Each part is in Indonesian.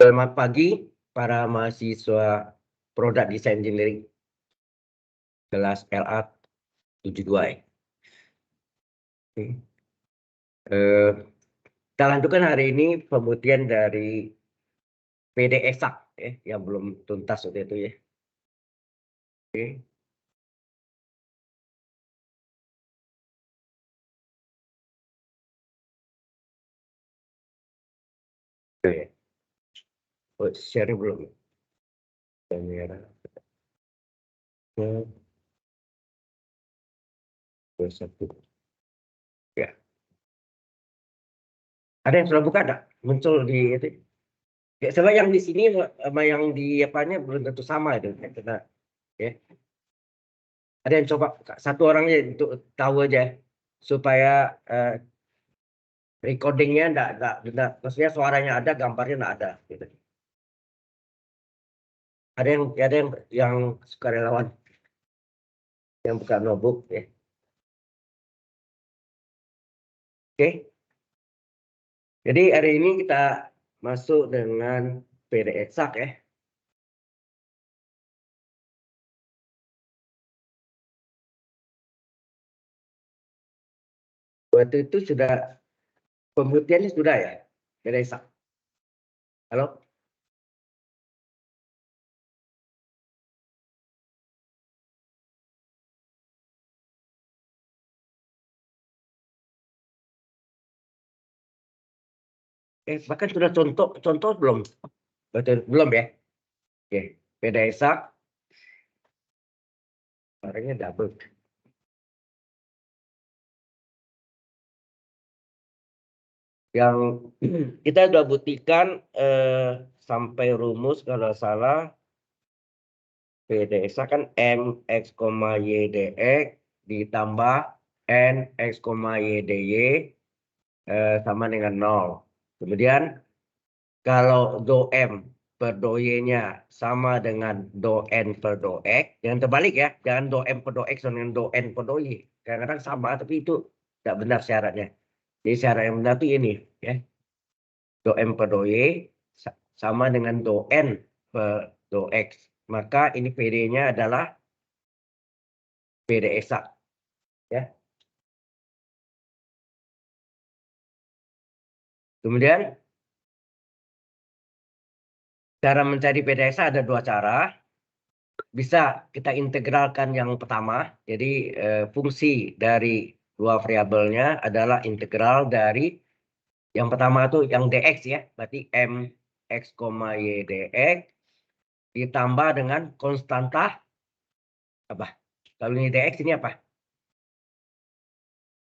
Selamat pagi para mahasiswa Produk Desain Engineering kelas LA 72 ya. Oke. Kita lanjutkan hari ini pembuktian dari PD Eksak ya, yang belum tuntas waktu itu ya. Oke. Oke. Oh, share belum? Kamera. Satu. Ya. Ada yang sudah buka enggak? Muncul di itu. Ya, sebab yang di sini sama yang di apanya belum tentu sama itu. Karena, ya. Ada yang coba satu orangnya untuk tahu aja supaya recordingnya enggak, maksudnya suaranya ada, gambarnya enggak ada. Gitu. Ada yang sukarelawan yang buka notebook ya. Oke. Jadi hari ini kita masuk dengan PD Eksak ya. Waktu itu sudah pembuktiannya sudah ya, PD Eksak. Halo? Bahkan sudah contoh belum? Betul, belum ya? Oke, PD Eksak. Suaranya double. Yang kita sudah buktikan sampai rumus kalau salah PD Eksak kan MX, YDX ditambah NX, YDY sama dengan 0. Kemudian kalau do M per do Y-nya sama dengan do N per do X, jangan terbalik ya, jangan do M per do X dengan do N per do Y. Kadang-kadang sama, tapi itu tidak benar syaratnya. Jadi syarat yang benar itu ini ya, do M per do Y sama dengan do N per do X. Maka ini PD-nya adalah PD eksak ya. Kemudian cara mencari PD eksak ada dua cara. Bisa kita integralkan yang pertama. Jadi fungsi dari dua variabelnya adalah integral dari yang pertama itu yang dx ya. Berarti mx, y dx ditambah dengan konstanta apa? Kalau ini dx ini apa?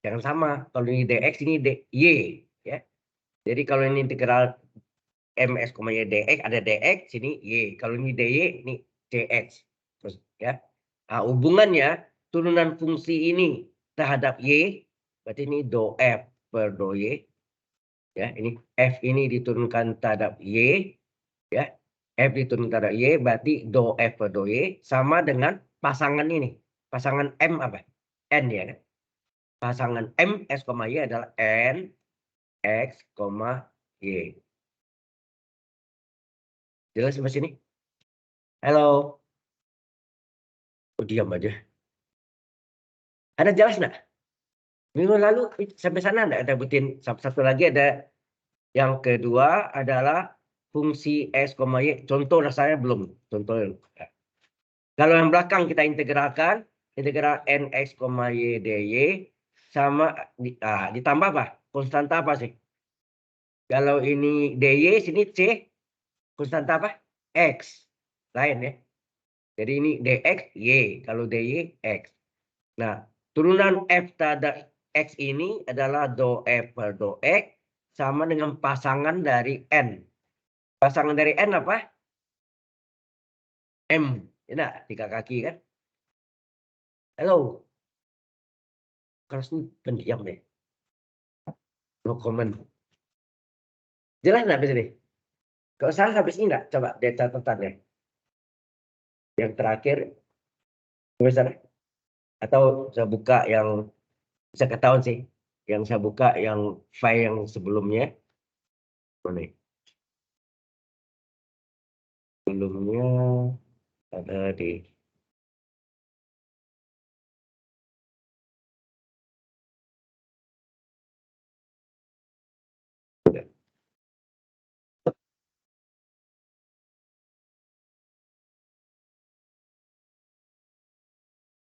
Jangan sama. Kalau ini dx ini dy ya. Jadi kalau ini integral mx, y dx ada dx sini y. Kalau ini dy ini dx. Terus ya. Nah, hubungannya turunan fungsi ini terhadap y berarti ini do f per do y ya. Ini f ini diturunkan terhadap y ya. F diturunkan terhadap y berarti do f per do y sama dengan pasangan ini. Pasangan m apa? N ya kan? Pasangan m x, y adalah n x, y. Jelas sampai sini? Halo. Oh, diam aja. Ada jelas nggak? Minggu lalu sampai sana enggak ada butin. Satu lagi ada yang kedua adalah fungsi x, y. Contoh rasanya belum. Contoh. Kalau yang belakang kita integralkan, integral nx, y dy sama ditambah apa? Konstanta apa sih? Kalau ini dy sini c, konstanta apa? X. Lain ya. Jadi ini dx y, kalau dy x. Nah, turunan f terhadap x ini adalah do f per do x sama dengan pasangan dari n. Pasangan dari n apa? M. Nah, 3 kaki kan? Halo. Kelas ini pendiam deh. No comment. Jelas nggak habis ini? Kalau salah habis ini nggak? Coba lihat catatannya. Yang terakhir, misalnya. Atau saya buka yang bisa ketahuan sih. Yang saya buka yang file yang sebelumnya. Mana? Sebelumnya ada di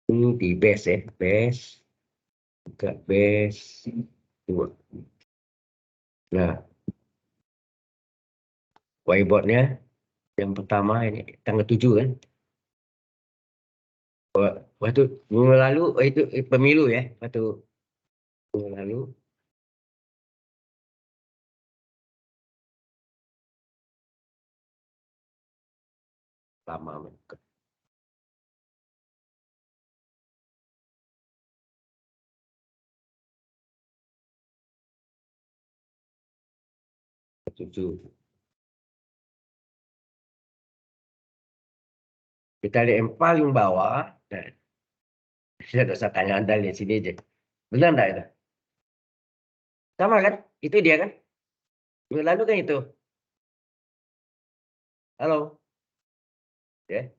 ini di base ya, base juga base 2. Nah, whiteboardnya yang pertama ini tanggal 7 kan. Waktu minggu lalu itu pemilu ya, waktu minggu lalu. Lama. Tujuh. Kita lihat yang paling bawah. Nah, saya tidak usah tanya Anda lihat sini aja. Benar enggak itu? Sama kan? Itu dia kan? Minggu lalu kan itu. Halo. Ya.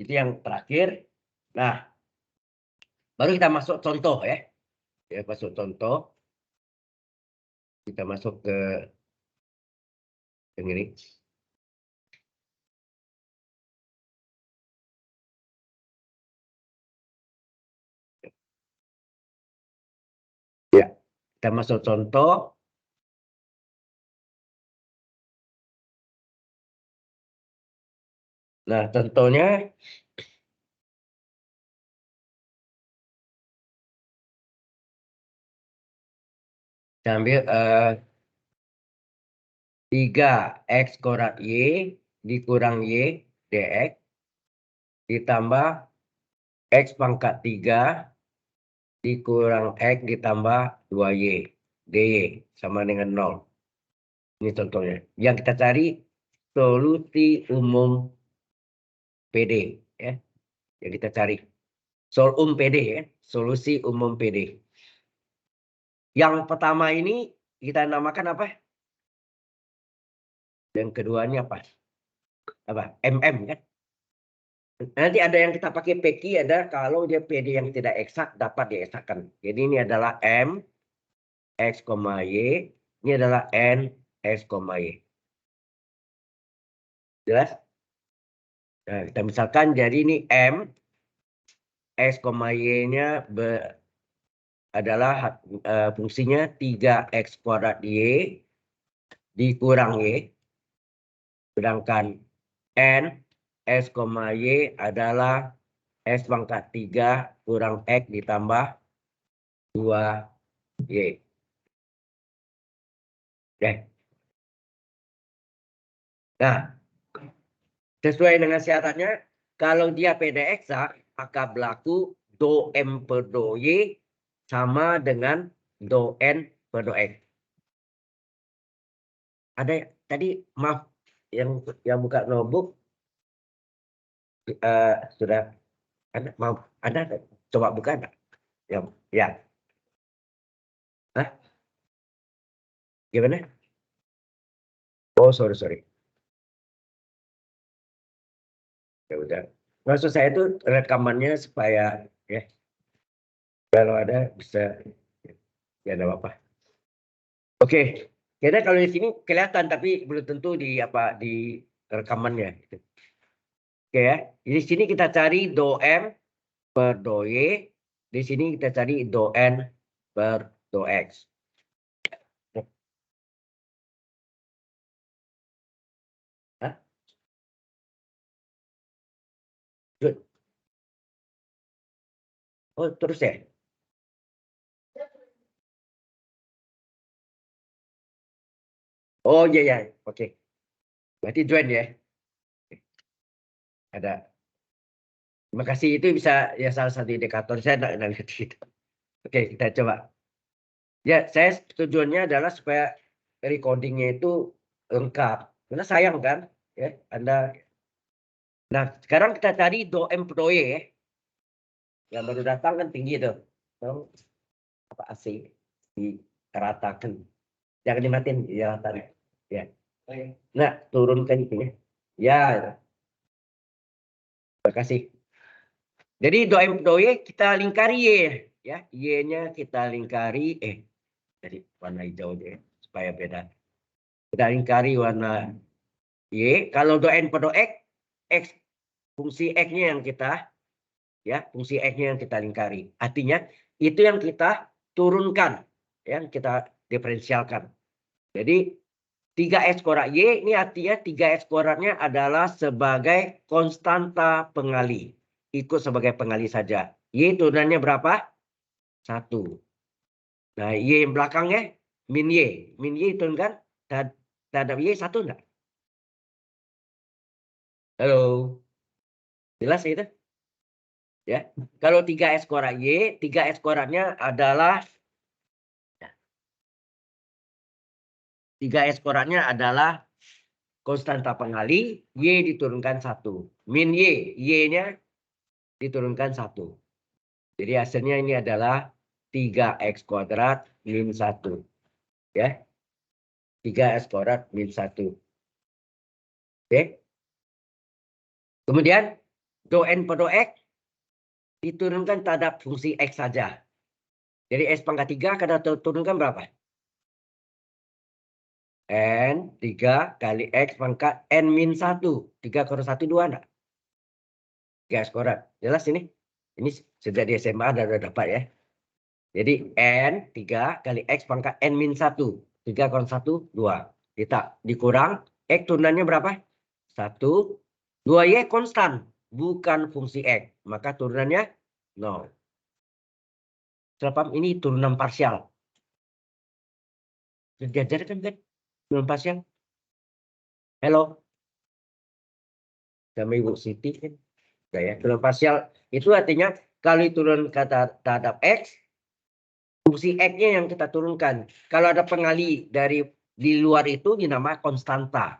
Itu yang terakhir. Nah, baru kita masuk contoh ya. Ya, masuk contoh. Kita masuk ke yang ini. Ya, kita masuk contoh. Nah, contohnya kita ambil 3x kuadrat y dikurang y dx ditambah x pangkat 3 dikurang x ditambah 2y dy sama dengan 0. Ini contohnya. Yang kita cari solusi umum PD ya. Yang kita cari PD ya, solusi umum PD. Yang pertama ini kita namakan apa? Yang keduanya apa? Apa? MM kan? Nanti ada yang kita pakai PQ, ada kalau dia PD yang tidak eksak dapat diesakkan. Jadi ini adalah M X, Y. Ini adalah N X, Y. Jelas? Nah, kita misalkan jadi ini M X, Y-nya adalah fungsinya 3x kuadrat Y dikurang Y. Sedangkan N X, Y adalah X pangkat 3 kurang X ditambah 2Y. Nah, sesuai dengan syaratnya, kalau dia PD eksak, maka berlaku do M per do Y sama dengan do N per do X. Ada tadi, maaf, yang buka notebook sudah ada, maaf, ada coba buka enggak? Ya. Hah? Gimana? Oh, sorry. Ya udah. Maksud saya itu rekamannya supaya ya kalau ada bisa ya ada apa. Oke. Karena kalau di sini kelihatan tapi belum tentu di apa di rekamannya. Oke ya. Di sini kita cari do M per do Y. Di sini kita cari do N per do X. Hah? Good. Oh, terus ya? Oh iya. Oke. Berarti join ya. Ada. Terima kasih, itu bisa ya salah satu indikator, saya tidak lihat itu. Oke, kita coba. Ya, saya tujuannya adalah supaya recordingnya itu lengkap. Karena sayang kan, ya Anda. Nah, sekarang kita cari do M pro Y ya. Yang baru datang kan tinggi tuh. Tahu apa AC diratakan. Jangan dimatiin ya tadi. Ya. Nah, turunkan itu ya. Ya. Terima kasih. Jadi do M do Y kita lingkari Y ya. Y-nya kita lingkari jadi warna hijau aja supaya beda. Kita lingkari warna Y. Kalau do N per do X fungsi X-nya yang kita fungsi X-nya yang kita lingkari. Artinya itu yang kita turunkan, yang kita diferensialkan. Jadi 3X kuadrat Y ini artinya 3X kuadratnya adalah sebagai konstanta pengali. Ikut sebagai pengali saja. Y turunannya berapa? 1. Nah, Y yang belakangnya min Y. Min Y turunkan terhadap Y 1 enggak? Halo. Jelas itu? Ya. Kalau 3X kuadrat Y, 3X kuadratnya adalah 3X kuadratnya adalah konstanta pengali, Y diturunkan 1. Min Y, Y-nya diturunkan 1. Jadi hasilnya ini adalah 3X kuadrat min 1. Ya. 3X kuadrat min 1. Oke. Kemudian do N per do X diturunkan terhadap fungsi X saja. Jadi X pangkat 3 kita turunkan berapa? N 3 kali X pangkat N min 1. 3 kuadrat 1, 2 enggak? 3X kuadrat. Jelas ini? Ini sejak di SMA udah dapat ya. Jadi N 3 kali X pangkat N min 1. 3 kuadrat 1, 2. Kita dikurang. X turunannya berapa? 1. 2Y konstan. Bukan fungsi X. Maka turunannya 0. Setelah ini turunan parsial. Diajarkan kan? Turunan parsial. Halo. Sama Ibu Siti kan? Ya, turunan parsial. Itu artinya kali turun kata terhadap X. Fungsi X-nya yang kita turunkan. Kalau ada pengali dari di luar itu dinamakan konstanta.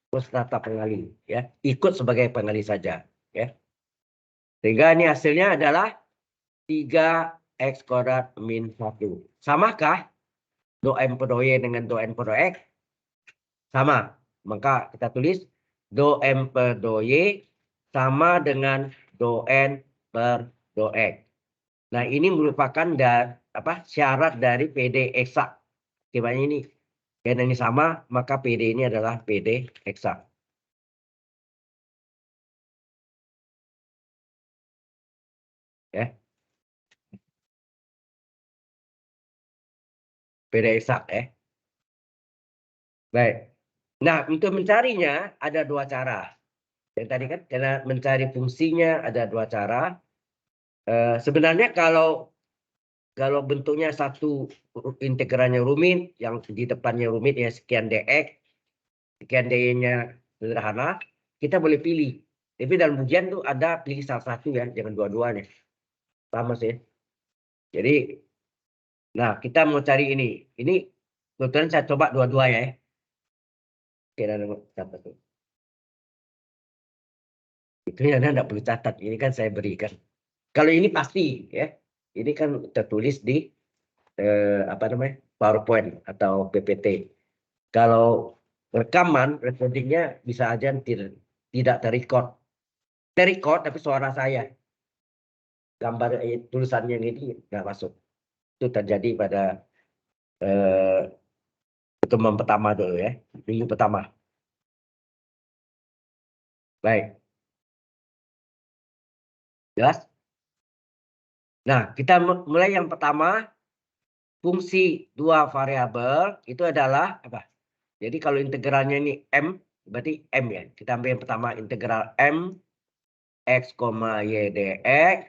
Konstanta pengali. Ya. Ikut sebagai pengali saja. Ya. Sehingga ini hasilnya adalah 3X kuadrat min 1. Samakah do M per do Y dengan do N per do X? Sama. Maka kita tulis do M per do Y sama dengan do N per do X. Nah, ini merupakan syarat dari PD eksak. Akibatnya ini karena ini sama, maka PD ini adalah PD eksak. Ya. PD eksak ya. Baik. Nah, untuk mencarinya ada dua cara. Yang tadi kan karena mencari fungsinya ada dua cara. Sebenarnya kalau bentuknya satu integralnya rumit, yang di depannya rumit ya sekian dx, sekian dy-nya sederhana, kita boleh pilih. Tapi dalam ujian tuh ada pilih salah satu ya, jangan dua-duanya. Sama sih. Jadi, nah kita mau cari ini. Ini kebetulan saya coba dua-dua ya. Oke, catat tuh. Itu yang Anda nggak perlu catat. Ini kan saya berikan. Kalau ini pasti ya. Ini kan tertulis di PowerPoint atau PPT. Kalau rekaman, recordingnya bisa aja tidak terrecord. Terrecord tapi suara saya. Gambar tulisannya ini nggak masuk. Itu terjadi pada pertemuan pertama dulu ya. Minggu pertama. Baik. Jelas? Nah, kita mulai yang pertama. Fungsi dua variabel itu adalah apa? Jadi kalau integralnya ini M, berarti M ya. Kita ambil yang pertama integral M X, Y dx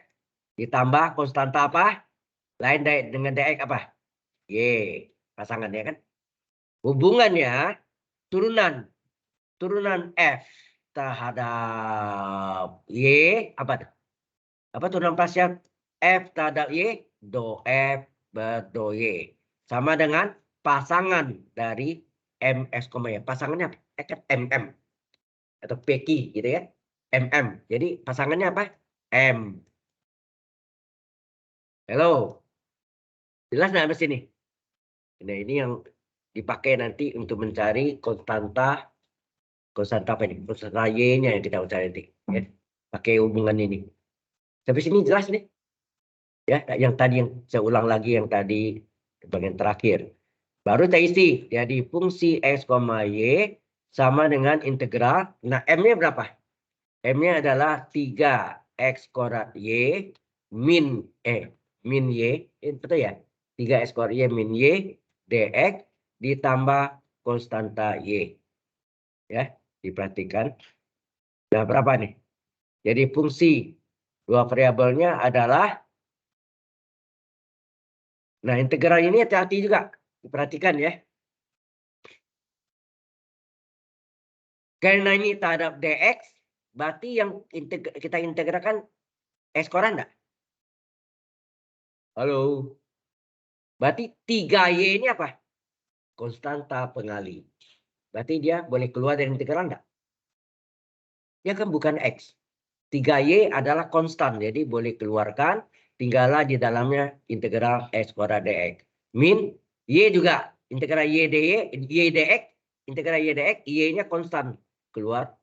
ditambah konstanta apa? Lain dengan dx apa? Y. Pasangannya kan. Hubungannya turunan F terhadap Y apa? Apa turunan parsial F terhadap Y? Do F ber do Y. Sama dengan pasangan dari MS, ya. Pasangannya kan MM atau PQ gitu ya. MM. Jadi pasangannya apa? M. Halo. Jelas nggak di sini? Nah, ini yang dipakai nanti untuk mencari konstanta apa ini? Konstanta Y-nya yang kita cari nanti. Ya. pakai hubungan ini. Sampai sini jelas nih. Ya, yang tadi yang saya ulang lagi yang tadi bagian terakhir. Baru terisi. Jadi fungsi X, Y sama dengan integral. Nah, M-nya berapa? M-nya adalah 3X kuadrat Y min Y. Betul ya? 3X kuadrat Y min Y dx ditambah konstanta Y. Ya, diperhatikan. Nah, berapa nih? Jadi fungsi dua variabelnya adalah, nah integral ini hati-hati juga. Diperhatikan ya. Karena ini terhadap dx, berarti yang kita integralkan X kuadrat enggak? Halo. Berarti 3Y ini apa? Konstanta pengali. Berarti dia boleh keluar dari integral enggak? Dia kan bukan X. 3Y adalah konstan, jadi boleh keluarkan, tinggallah di dalamnya integral X kuadrat dx. Min Y juga, integral Y dx, integral Y dx, Y-nya konstan, keluar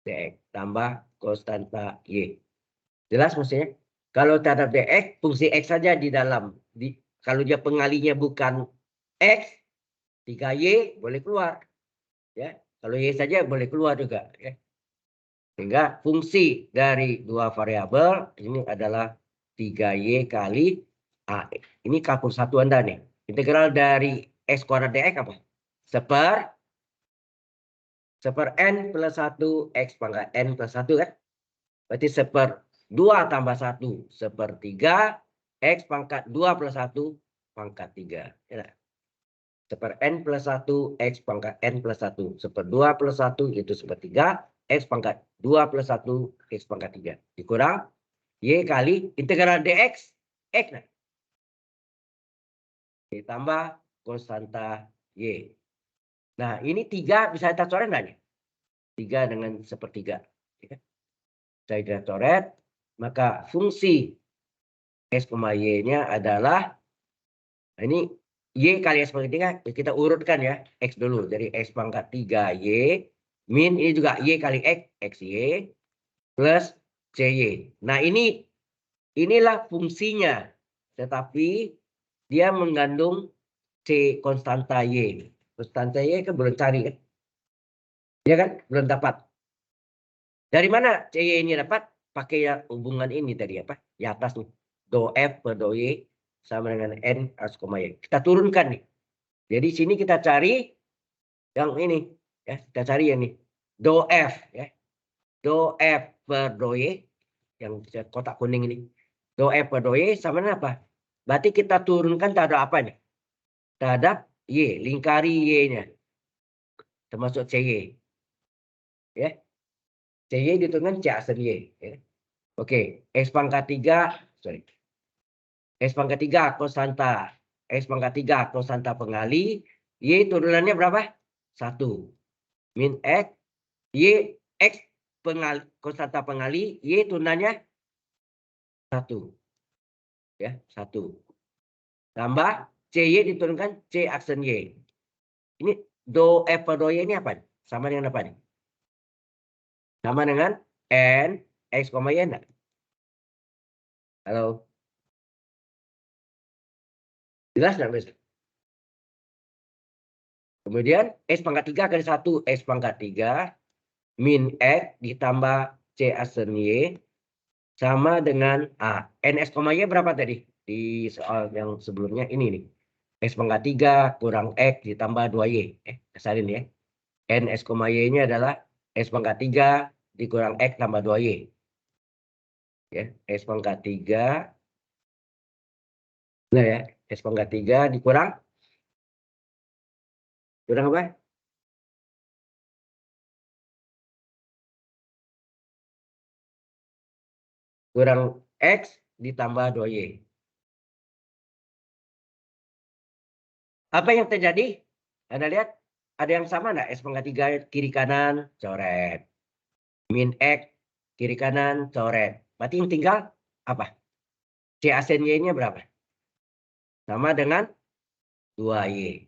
dx, tambah konstanta Y. Jelas maksudnya? Kalau terhadap dx, fungsi X saja di dalam. Kalau dia pengalinya bukan X, 3Y boleh keluar. Ya, kalau Y saja boleh keluar juga. Ya. Sehingga fungsi dari dua variabel ini adalah 3Y kali A. Ini kapur satu Anda nih. Integral dari X kuadrat dx apa? Seper N plus 1 X pangkat N plus 1 kan? Berarti seper 2 tambah 1 sepertiga X pangkat 2 plus 1 pangkat 3. Ya. Seper N plus 1 X pangkat N plus 1. Seper 2 plus 1 itu sepertiga X pangkat 2 plus 1 X pangkat 3. Dikurang Y kali integral dx X. Nah. Ditambah konstanta Y. Nah ini 3 bisa kita coret nggak nih? 3 dengan sepertiga. Ya. Saya kita coret. Maka fungsi X, Y-nya adalah, nah ini Y kali X pangkat 3 kita urutkan ya. X dulu. Jadi X pangkat 3Y min ini juga Y kali X. XY plus CY. Nah inilah fungsinya. Tetapi dia mengandung C konstanta Y. Konstanta Y kan belum cari kan? Ya kan? Belum dapat. Dari mana CY ini dapat? Pakai hubungan ini tadi apa? Di atas nih. Do F per do Y sama dengan N as, Y. Kita turunkan nih. Jadi sini kita cari yang ini. Ya, kita cari yang ini. Do F. Ya. Do F per do Y. Yang kotak kuning ini. Do F per do Y sama dengan apa? Berarti kita turunkan terhadap apa nih? Terhadap Y. Lingkari Y-nya. Termasuk CY. Ya. CY diturunkan C aksen Y. Ya. Oke. X pangkat 3. Sorry. X pangkat 3 konstanta. X pangkat 3 konstanta pengali. Y turunannya berapa? 1. Min X. Y X pengali, konstanta pengali. Y turunannya 1. Ya, 1. Tambah CY diturunkan C aksen Y. Ini do F per do Y ini apa? Sama dengan apa nih? Sama dengan N X, Y enggak? Halo. Jelas nggak, Mas? Kemudian X pangkat 3 kali 1 X pangkat 3 min X ditambah C aksen Y sama dengan A. N X, Y berapa tadi? Di soal yang sebelumnya ini nih. X pangkat 3 kurang X ditambah 2Y. Kesalin ya. N X, Y-nya adalah X pangkat 3 dikurang X tambah 2Y. Ya, X pangkat 3. Nah ya, X pangkat 3 dikurang. Kurang apa? Kurang X ditambah 2Y. Apa yang terjadi? Anda lihat, ada yang sama enggak? X pangkat 3 kiri kanan, coret. Min X, kiri kanan, coret. Berarti yang tinggal apa? C aksen Y-nya berapa? Sama dengan 2Y.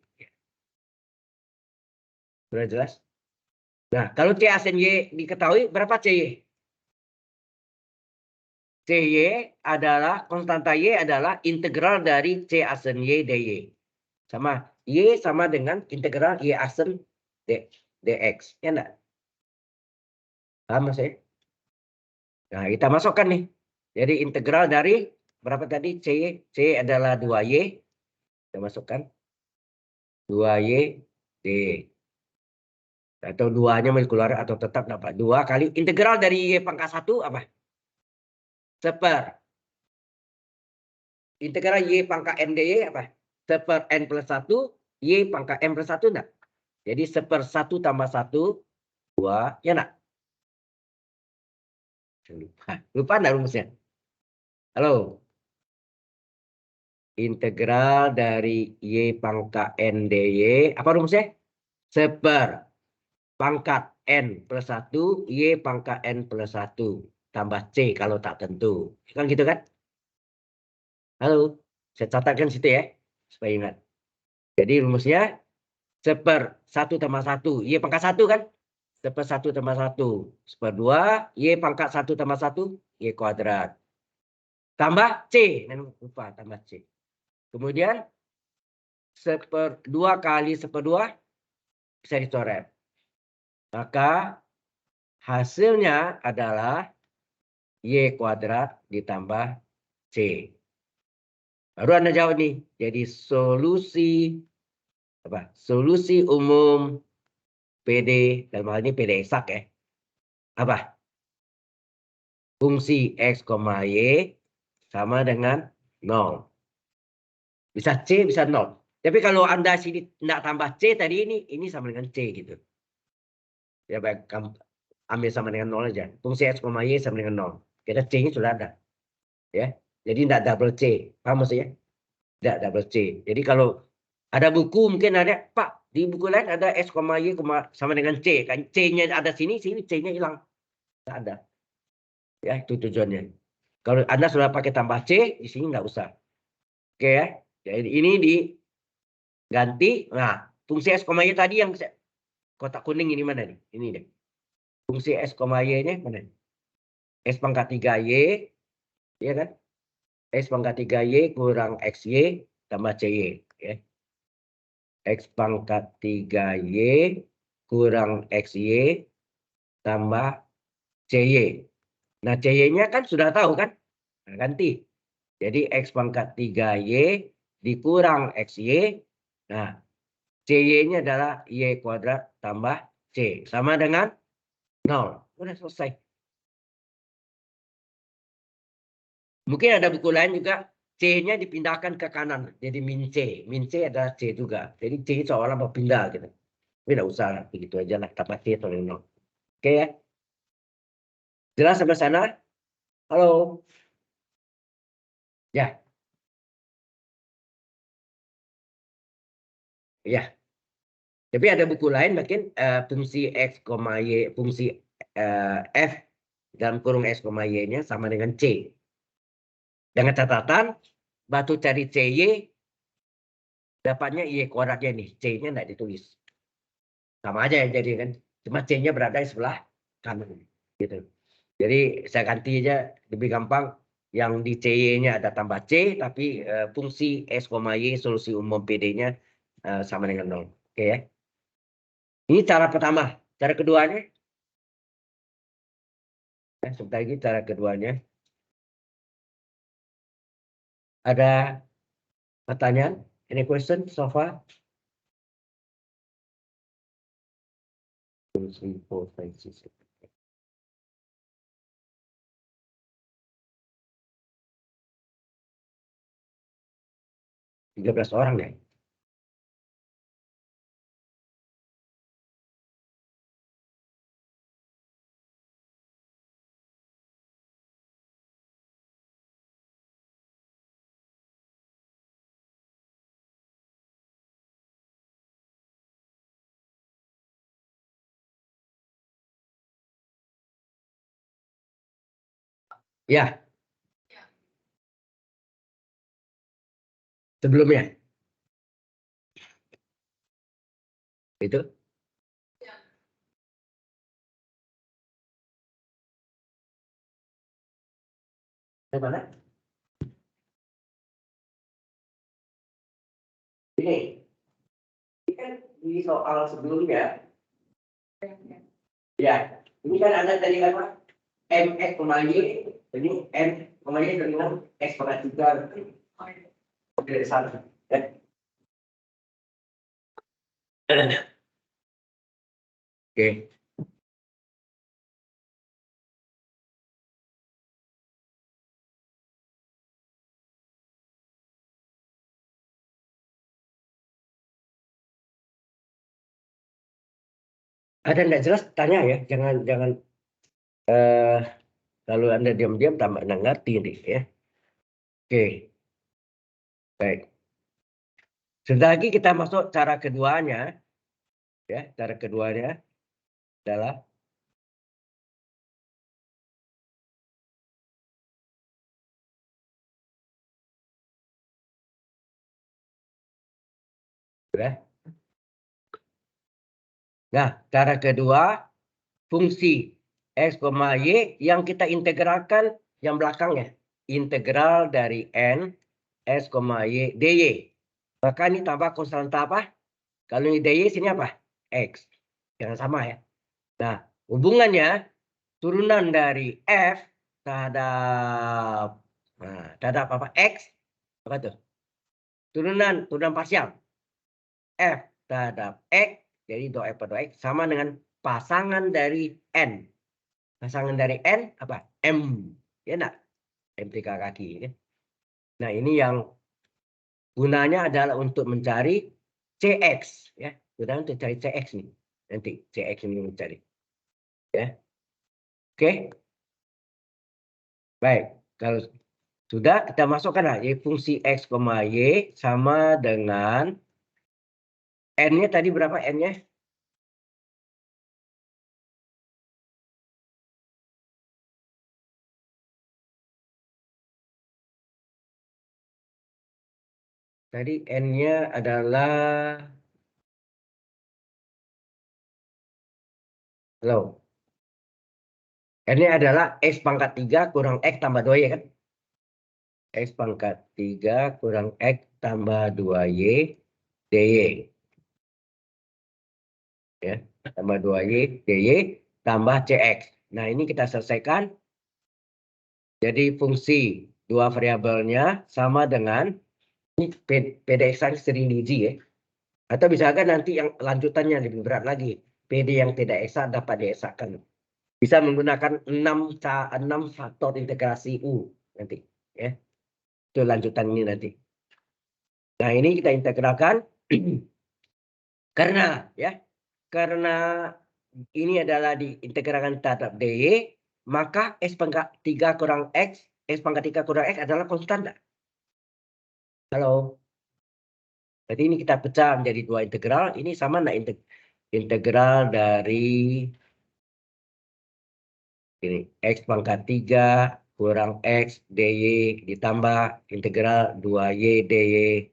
Sudah jelas? Nah, kalau C aksen Y diketahui, berapa CY? CY adalah, konstanta Y adalah integral dari C asen Y dy. Sama, Y sama dengan integral Y asen dx. Ya enggak? Paham Mas ya? Nah, kita masukkan nih. Jadi integral dari berapa tadi? C adalah 2Y. Kita masukkan 2Y d. Atau 2-nya mau keluar atau tetap dapat 2 kali integral dari Y pangkat 1 apa? Seper. Integral Y pangkat N dy apa? Seper N plus 1 Y pangkat M plus 1 enggak? Jadi seper 1 tambah 1 2, ya enggak? Lupa enggak rumusnya? Halo. Integral dari Y pangkat N dy apa rumusnya? Seper pangkat N plus 1 Y pangkat N plus 1 tambah C kalau tak tentu. Kan gitu kan? Halo. Saya catatkan situ ya. Supaya ingat. Jadi rumusnya seper 1 tambah 1. Y pangkat 1 kan? Seper 1 tambah 1. Seper 2. Y pangkat 1 tambah 1. Y kuadrat. Tambah C. Lupa tambah C. Kemudian seper 2 kali seper 2 bisa dicoret. Maka hasilnya adalah Y kuadrat ditambah C. Baru Anda jawab nih. Jadi solusi apa? Solusi umum PD, dalam hal ini PD eksak ya. Apa? Fungsi X, Y sama dengan 0. Bisa C, bisa 0. Tapi kalau Anda sini tidak tambah C tadi ini sama dengan C gitu. Ya baik, kamu ambil sama dengan 0 aja. Fungsi X, Y sama dengan 0. Kita C-nya sudah ada. Ya. Jadi tidak double C. Paham maksudnya? Tidak double C. Jadi kalau ada buku mungkin ada, Pak, di buku lain ada X, Y sama dengan C. Kan C-nya ada sini C-nya hilang. Tidak ada. Ya, itu tujuannya. Kalau Anda sudah pakai tambah C, di sini nggak usah. Oke ya. Jadi ini diganti. Nah, fungsi S, Y tadi yang kotak kuning ini mana nih? Ini deh. Fungsi S, Y-nya mana? S pangkat 3Y, ya kan? S pangkat 3Y kurang XY tambah CY. Ya. X pangkat 3Y kurang XY tambah CY. Nah, CY-nya kan sudah tahu kan? Nah, ganti. Jadi X pangkat 3Y dikurang XY. Nah, CY-nya adalah Y kuadrat tambah C. Sama dengan 0. Udah selesai. Mungkin ada buku lain juga C-nya dipindahkan ke kanan. Jadi min C. Min C adalah C juga. Jadi C seolah berpindah gitu. Tapi tidak usah. Begitu aja lah. Tambah C atau 0. Oke ya. Jelas sampai sana? Halo. Ya. Ya. Tapi ada buku lain mungkin fungsi X, Y, fungsi F dalam kurung X, Y-nya sama dengan C. Dengan catatan, batu cari CY, dapatnya Y kuadratnya nih. C-nya tidak ditulis. Sama aja ya jadi kan. Cuma C-nya berada di sebelah kanan. Gitu. Jadi saya ganti aja lebih gampang. Yang di CY-nya ada tambah C, tapi fungsi S, Y, solusi umum PD-nya sama dengan 0. Oke ya. Ini cara pertama. Cara keduanya, sebentar lagi cara keduanya. Ada pertanyaan? Any question so far? 2, 3, 4, 5, 6, 13 orang ya? Ya, sebelumnya. Itu. Mana? Ini kan di soal sebelumnya. Ya, ini kan ada tadi apa? MX, Y, ini M, Y dengan X pangkat 3 dari 1. Oke. Ada enggak jelas tanya ya, jangan kalau Anda diam-diam tambah enggak ngerti nih ya. Oke. Baik. Sebentar lagi kita masuk cara keduanya. Ya, cara keduanya adalah ya. Nah, cara kedua fungsi X, Y yang kita integralkan yang belakangnya. Integral dari N, X, Y, dy. Maka ini tambah konstanta apa? Kalau ini dy sini apa? X. Jangan sama ya. Nah, hubungannya turunan dari F terhadap apa? X. Apa tuh? Turunan parsial. F terhadap X. Jadi dua F per dua X sama dengan pasangan dari N. Pasangan dari N apa? M. Ya enggak? M 3 kaki. Ya. Nah ini yang gunanya adalah untuk mencari CX. Ya. Gunanya untuk cari CX nih. Nanti CX ini mencari. Ya. Oke. Baik. Kalau sudah kita masukkan lagi fungsi X, Y sama dengan N-nya tadi berapa N-nya? Tadi N-nya adalah Halo. N-nya adalah X pangkat 3 kurang X tambah 2Y kan? X pangkat 3 kurang X tambah 2Y dy. Ya, tambah 2Y dy tambah CX. Nah, ini kita selesaikan. Jadi fungsi dua variabelnya sama dengan ini PDX sering diuji ya. Atau misalkan nanti yang lanjutannya lebih berat lagi. PD yang tidak eksak dapat dieksakan. Bisa menggunakan 6 faktor integrasi U nanti ya. Itu lanjutan ini nanti. Nah, ini kita integralkan karena ini adalah diintegralkan terhadap dy, maka X pangkat 3 kurang X adalah konstan. Halo. Jadi ini kita pecah menjadi dua integral. Ini sama enggak integral dari ini X pangkat 3 kurang X dy ditambah integral 2y dy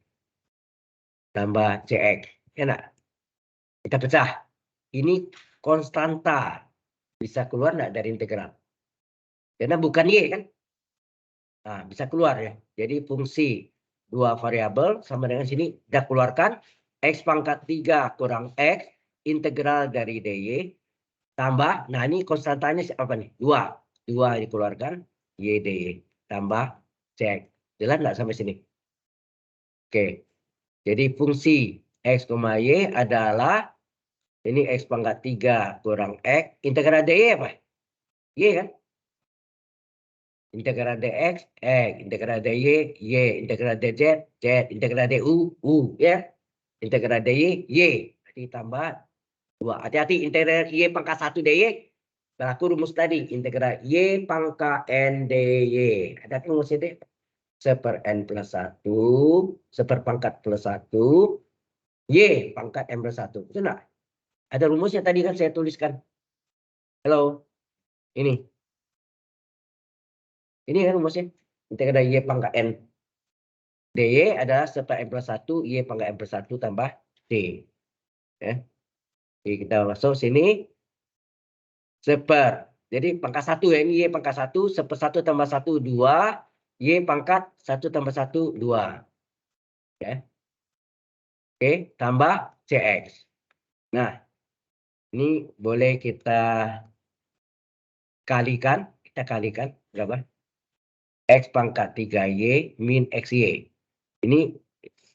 tambah cx. Ya enggak? Kita pecah. Ini konstanta. Bisa keluar enggak dari integral? Karena bukan y kan? Nah, bisa keluar ya. Jadi fungsi dua variabel sama dengan sini kita keluarkan X pangkat 3 kurang X integral dari dy tambah, nah ini konstantanya apa nih? 2 dikeluarkan y dy tambah cx. Jelas nggak sampai sini? Oke. Jadi fungsi X, Y adalah ini X pangkat 3 kurang X integral dy apa? Y kan? Integral dx, integral dy, y, integral dz, z, integral du, ya. Integral dy, y. Jadi tambah 2. Hati-hati integral y pangkat 1 dy. Berlaku rumus tadi. Integral y pangkat n dy. Hati-hati rumusnya deh. 1/n plus 1, 1/pangkat plus 1, y pangkat n plus 1. Itu enggak? Ada rumusnya tadi kan saya tuliskan. Halo. Ini. Ini kan rumusnya. Integral y pangkat n. dy adalah 1/n plus 1, y pangkat n plus 1 tambah d. Ya. Jadi kita masuk sini. Jadi pangkat 1 ya. Ini y pangkat 1, 1/1 tambah 1, 2. Y pangkat 1 tambah 1, 2. Ya. Oke, tambah CX. Nah, ini boleh kita kalikan. Kita kalikan berapa? X pangkat 3Y min XY. Ini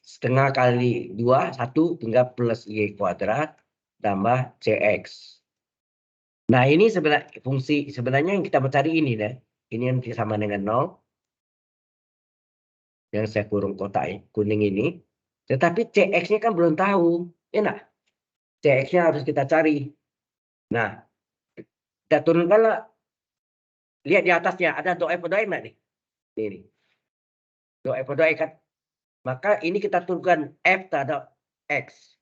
setengah kali 2, 1 tinggal plus Y kuadrat tambah CX. Nah, ini sebenarnya fungsi sebenarnya yang kita mau cari ini deh. Ini yang sama dengan 0. Yang saya kurung kotak kuning ini. Tetapi CX-nya kan belum tahu. Enak. CX-nya harus kita cari. Nah, kita turunkanlah. Lihat di atasnya ada do F do M nih. Ini. Do F do E kan. Maka ini kita turunkan F terhadap X.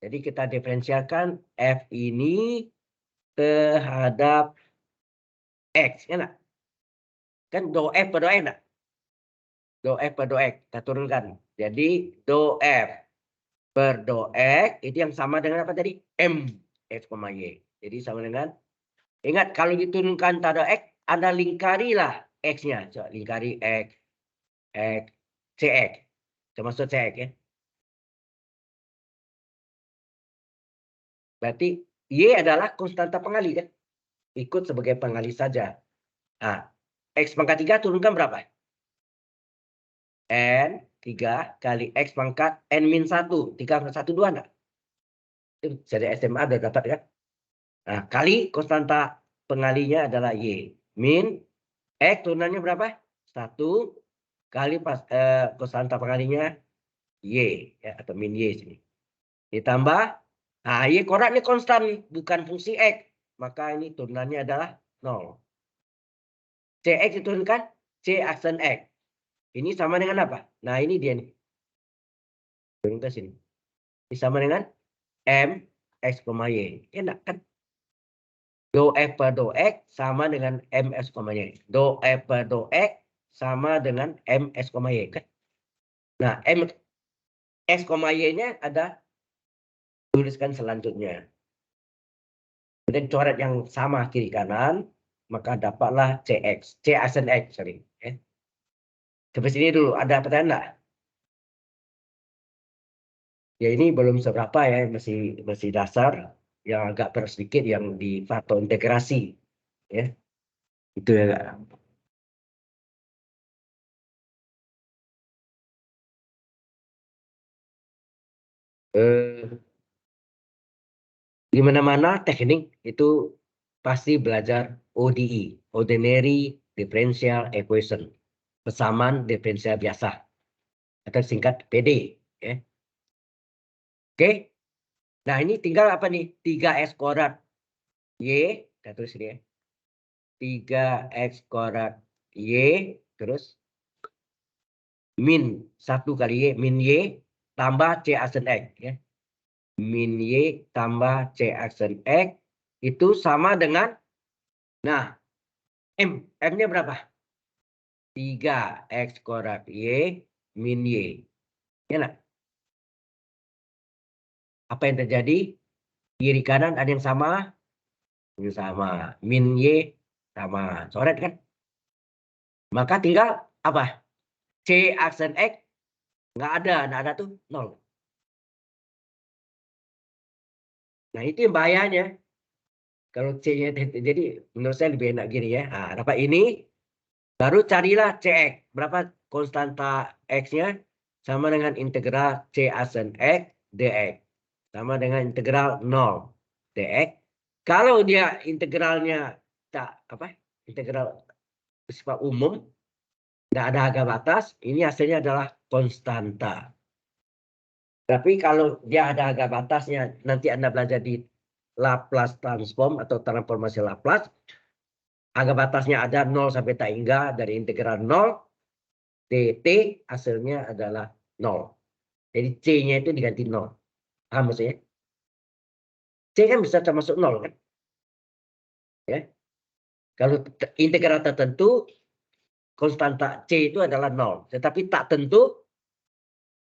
Jadi kita diferensialkan F ini terhadap X. Enak. Kan do F per do E enggak? Do F per do X. Kita turunkan. Jadi do F per do X itu yang sama dengan apa tadi? M X, Y. Jadi sama dengan, ingat kalau diturunkan pada X, Anda lingkarilah X-nya. Coba lingkari X, X, CX. Termasuk CX ya. Berarti Y adalah konstanta pengali kan? Ikut sebagai pengali saja. Nah, X pangkat 3 turunkan berapa? N 3 kali X pangkat N min 1. 3 1, 2 enggak? Itu dari SMA udah dapat kan? Nah, kali konstanta pengalinya adalah Y. Min X turunannya berapa? 1 kali konstanta pengalinya Y. Ya, atau min Y sini. Ditambah, nah Y koordinatnya konstan, bukan fungsi X. Maka ini turunannya adalah 0. CX diturunkan, C aksen X. Ini sama dengan apa? Nah, ini dia nih. Turun ke sini. Ini sama dengan M X, Y. Enak kan? Do F per do X sama dengan M X, Y. Do F per do X sama dengan M X, Y. Kan? Nah, M X, Y-nya ada. Tuliskan selanjutnya. Kemudian coret yang sama kiri kanan. Maka dapatlah CX. C aksen X. Sorry. Sampai sini dulu. Ada pertanyaan enggak? Ya ini belum seberapa ya, masih dasar, yang agak berat sedikit yang di faktor integrasi, ya itu ya. Di mana-mana teknik itu pasti belajar ODE, Ordinary Differential Equation, persamaan diferensial biasa atau singkat PD, ya. Oke. Nah, ini tinggal apa nih? 3x kuadrat Y, kita tulis ini ya. 3x kuadrat Y, terus min 1 kali Y, min Y, tambah C aksen X. Ya. Min Y tambah C aksen X, itu sama dengan, nah, M-nya berapa? 3x kuadrat Y min Y. Ya, nah. Apa yang terjadi? Kiri kanan ada yang sama? Yang sama. Min Y sama. Coret kan? Maka tinggal apa? C aksen X nggak ada tuh 0. Nah, itu yang bahayanya. Kalau C-nya, jadi menurut saya lebih enak gini ya. Nah, dapat ini, baru carilah CX. Berapa konstanta X-nya? Sama dengan integral C aksen X dx. Sama dengan integral 0 dx. Kalau dia integralnya tak apa? Integral bersifat umum, tidak ada harga batas, ini hasilnya adalah konstanta. Tapi kalau dia ada harga batasnya, nanti Anda belajar di Laplace transform atau transformasi Laplace, harga batasnya ada 0 sampai tak hingga dari integral 0, dt hasilnya adalah 0. Jadi C-nya itu diganti 0. Paham maksudnya? C kan bisa termasuk 0 kan? Ya. Kalau integral tertentu, konstanta C itu adalah 0. Tetapi tak tentu,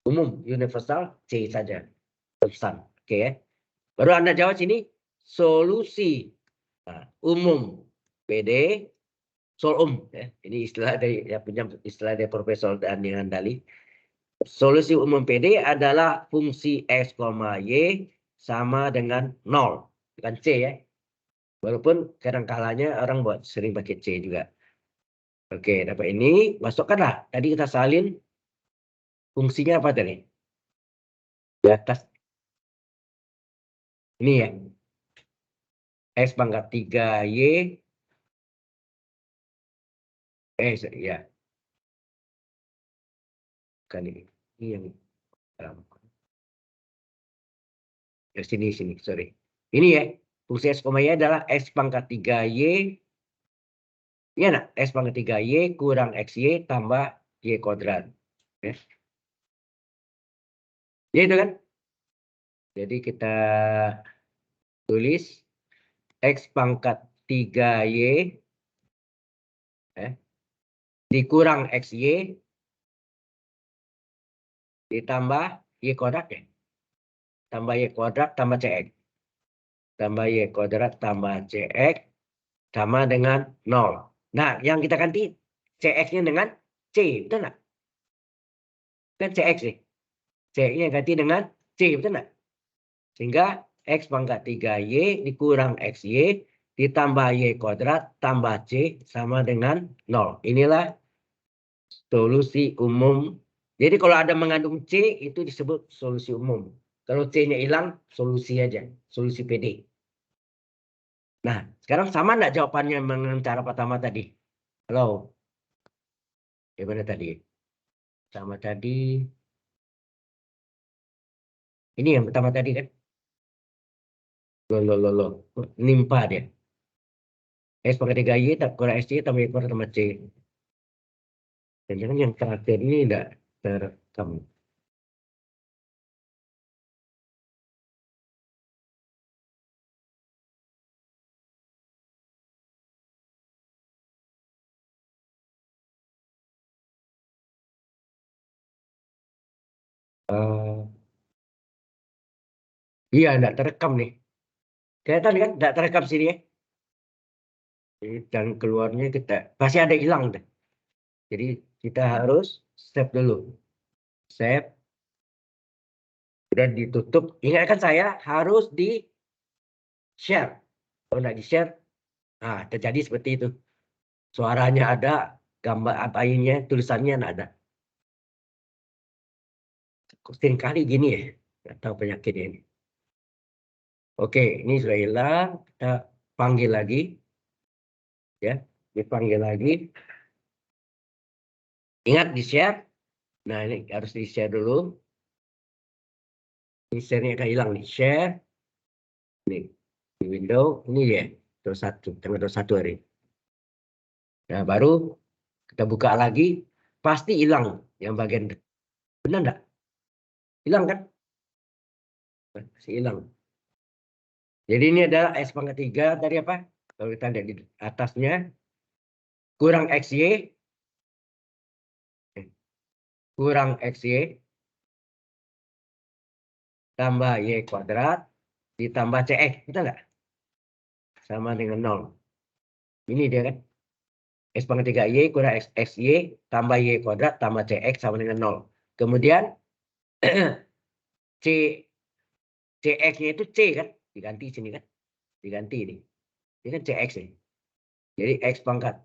umum, universal, C saja. Konstan. Oke ya. Baru Anda jawab sini, solusi. Nah, umum PD, Solum. Ya. Ini istilah dari ya, punya istilah dari Profesor Dani Handali. Solusi umum PD adalah fungsi X, Y sama dengan 0. Bukan C ya. Walaupun kadang-kalanya orang sering pakai C juga. Oke, dapat ini. Masukkanlah. Tadi kita salin. Fungsinya apa tadi? Di atas. Ini ya. X pangkat 3Y. Ya. Bukan ini. Ini yang sini, sorry. Ini ya. Fungsi X, Y adalah X pangkat 3Y. Iya nak, X pangkat 3Y kurang XY tambah Y kuadrat. Ya. Ya itu kan. Jadi kita tulis X pangkat 3Y dikurang XY ditambah Y kuadrat ya. Tambah Y kuadrat tambah CX. Tambah Y kuadrat tambah CX sama dengan 0. Nah, yang kita ganti CX-nya dengan C, betul nggak? Kan CX nih. CX-nya ganti dengan C, betul nggak? Sehingga X pangkat 3Y dikurang XY ditambah Y kuadrat tambah C sama dengan 0. Inilah solusi umum. Jadi kalau ada mengandung C itu disebut solusi umum. Kalau C-nya hilang, solusi aja. Solusi PD. Nah, sekarang sama enggak jawabannya dengan cara pertama tadi? Halo? Gimana tadi? Sama tadi. Ini yang pertama tadi kan? Loh. Nimpa dia. S pangkat 3Y kurang SC tambah Y kuadrat tambah C. Jangan yang terakhir ini tidak terekam. Iya, tidak terekam nih. Kelihatan kan? Tidak terekam sini ya. Dan keluarnya kita pasti ada hilang deh. Jadi kita harus save dulu. Save. Sudah ditutup. Ingatkan saya harus di share. Kalau tidak di share, nah terjadi seperti itu. Suaranya ada, gambar apa ini, tulisannya tidak ada. Sering kali gini ya. Tidak tahu penyakitnya ini. Oke, ini sudah hilang. Kita panggil lagi. Ya, dipanggil lagi. Ingat di share. Nah ini harus di share dulu. Ini share-nya akan hilang nih. Share. Nih di window. Ini ya. 21. Tanggal 21 hari. Nah baru kita buka lagi. Pasti hilang yang bagian. Benar enggak? Hilang kan? Pasti hilang. Jadi ini adalah S pangkat 3 tadi apa? Kalau kita lihat di atasnya. Kurang XY. Kurang XY. Tambah Y kuadrat. Ditambah CX. Betul nggak? Sama dengan 0. Ini dia kan. X pangkat 3Y kurang XY tambah Y kuadrat tambah CX sama dengan 0. Kemudian CX-nya itu C kan. Diganti sini kan. Diganti ini. Ini kan CX nih. Jadi X pangkat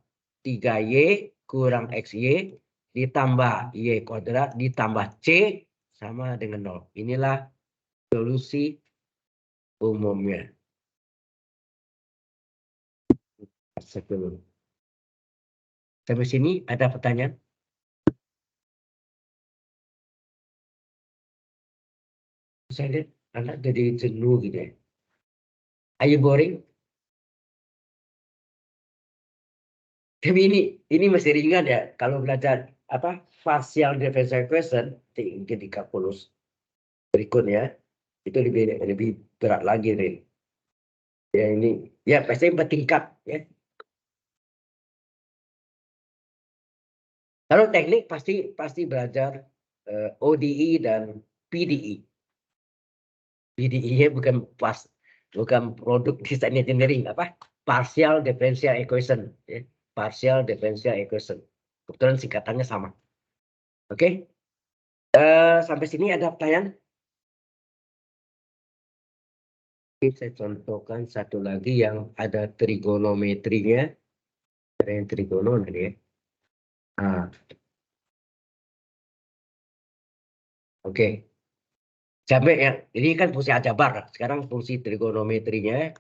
3Y kurang XY ditambah Y kuadrat ditambah C sama dengan 0. Inilah solusi umumnya. Sampai sini ada pertanyaan? Saya lihat anak jadi jenuh gitu ya. Are you boring? Tapi ini masih ringan ya. Kalau belajar apa partial differential equation mungkin di kalkulus berikutnya itu lebih berat lagi nih. Ya ini ya pasti bertingkat ya. Kalau teknik pasti belajar ODE dan PDE. PDE-nya bukan produk design engineering apa partial differential equation. Ya. partial differential equation. Kebetulan singkatannya sama. Oke. Sampai sini ada pertanyaan? Saya contohkan satu lagi yang ada trigonometrinya. Ada yang trigono tadi ya. Nah, oke. Sampai yang ini kan fungsi aljabar. Sekarang fungsi trigonometrinya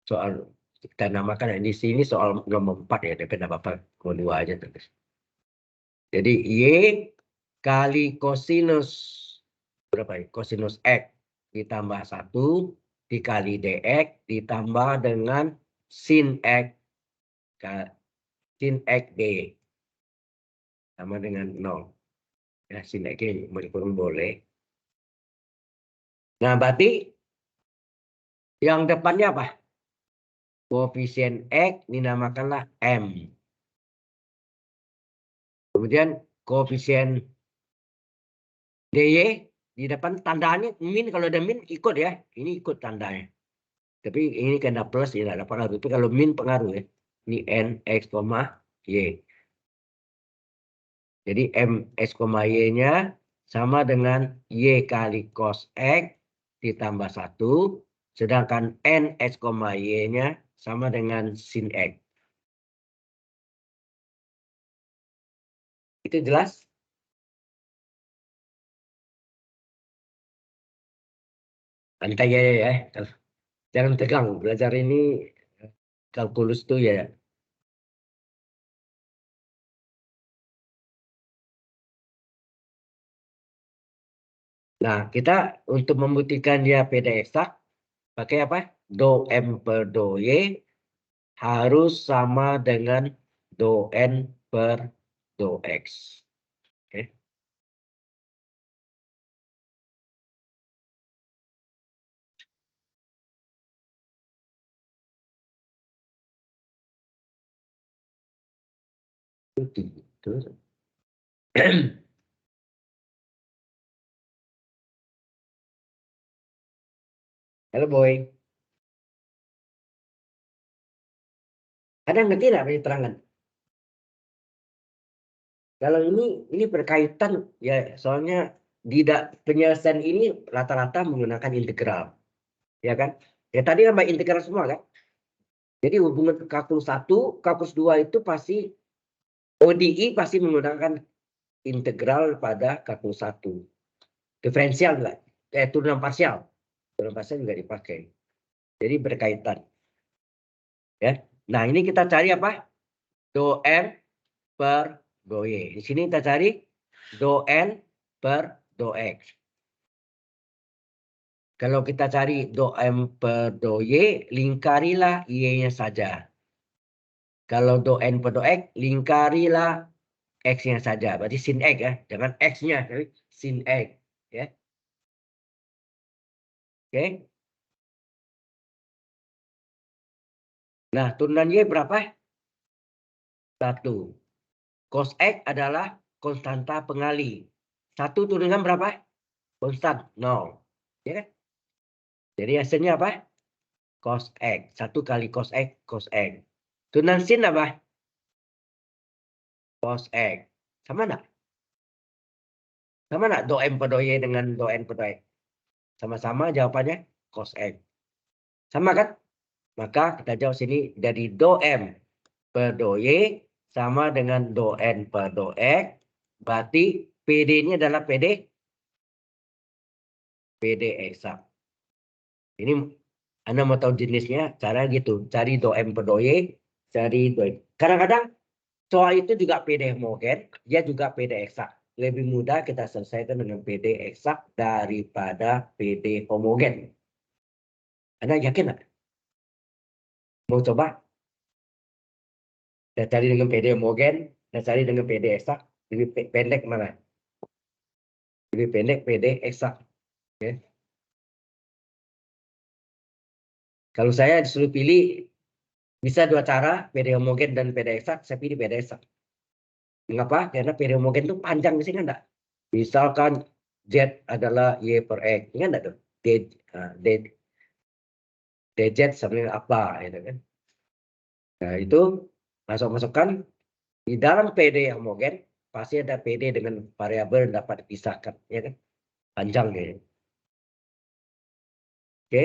soal kita namakan di sini soal nomor 4 ya, tapi enggak apa-apa, nomor 2 aja terus. Jadi Y kali kosinus berapa ya? Kosinus X ditambah 1 dikali DX ditambah dengan sin X sin X D sama dengan 0. Ya, sin X meskipun boleh. Nah, berarti yang depannya apa? Koefisien X dinamakanlah M. Kemudian koefisien DY di depan tandanya min, kalau ada min ikut ya. Ini ikut tandanya. Tapi ini kena plus ya, ada pengaruh. Tapi kalau min pengaruh ya. Ini N X, Y. Jadi M X, Y-nya sama dengan Y kali cos X ditambah 1. Sedangkan N X, Y-nya sama dengan sin X. Itu jelas? Santai ya. Jangan tegang. Belajar ini kalkulus tuh ya. Nah, kita untuk membuktikan dia PD eksak pakai apa? Do M per do Y harus sama dengan do N per do X. Oke. Halo Boy. Ada yang ngerti nggak penerangan? Kalau ini berkaitan ya, soalnya penyelesaian ini rata-rata menggunakan integral. Ya kan? Ya tadi kan integral semua kan? Jadi hubungan kalkulus 1, kalkulus 2 itu pasti ODI pasti menggunakan integral pada kalkulus 1. Diferensial enggak? Turunan parsial. Turunan parsial juga dipakai. Jadi berkaitan. Ya. Nah, ini kita cari apa? Do N per do Y. Di sini kita cari do N per do X. Kalau kita cari do M per do Y, lingkarilah Y-nya saja. Kalau do N per do X, lingkarilah X-nya saja. Berarti sin X ya. Jangan X-nya, tapi sin X. Ya. Oke. Nah, turunan Y berapa? 1. Cos X adalah konstanta pengali. 1 turunan berapa? Konstan, 0. Ya kan? Jadi hasilnya apa? Cos X. 1 kali cos X, cos X. Turunan sin apa? Cos X. Sama enggak? Sama enggak do M per do Y dengan do N per do X? Sama-sama jawabannya cos X. Sama kan? Maka kita jawab sini dari do M per do Y sama dengan do N per do X. Berarti PD ini adalah PD eksak. Ini Anda mau tahu jenisnya, cara gitu. Cari do M per do Y, cari do. Kadang-kadang soal itu juga PD homogen, dia juga PD eksak. Lebih mudah kita selesaikan dengan PD eksak daripada PD homogen. Anda yakin nggak? Mau coba? Kita cari dengan PD homogen, kita cari dengan PD eksak. Lebih pendek mana? Lebih pendek PD eksak. Okay. Kalau saya disuruh pilih, bisa 2 cara, PD homogen dan PD eksak, saya pilih PD eksak. Mengapa? Karena PD homogen itu panjang di sini enggak? Misalkan Z adalah Y per X, ingat enggak tuh? DZ sama dengan apa, gitu kan? Nah, itu Masukkan di dalam PD yang homogen pasti ada PD dengan variabel yang dapat dipisahkan, ya kan? Panjang ya. Oke.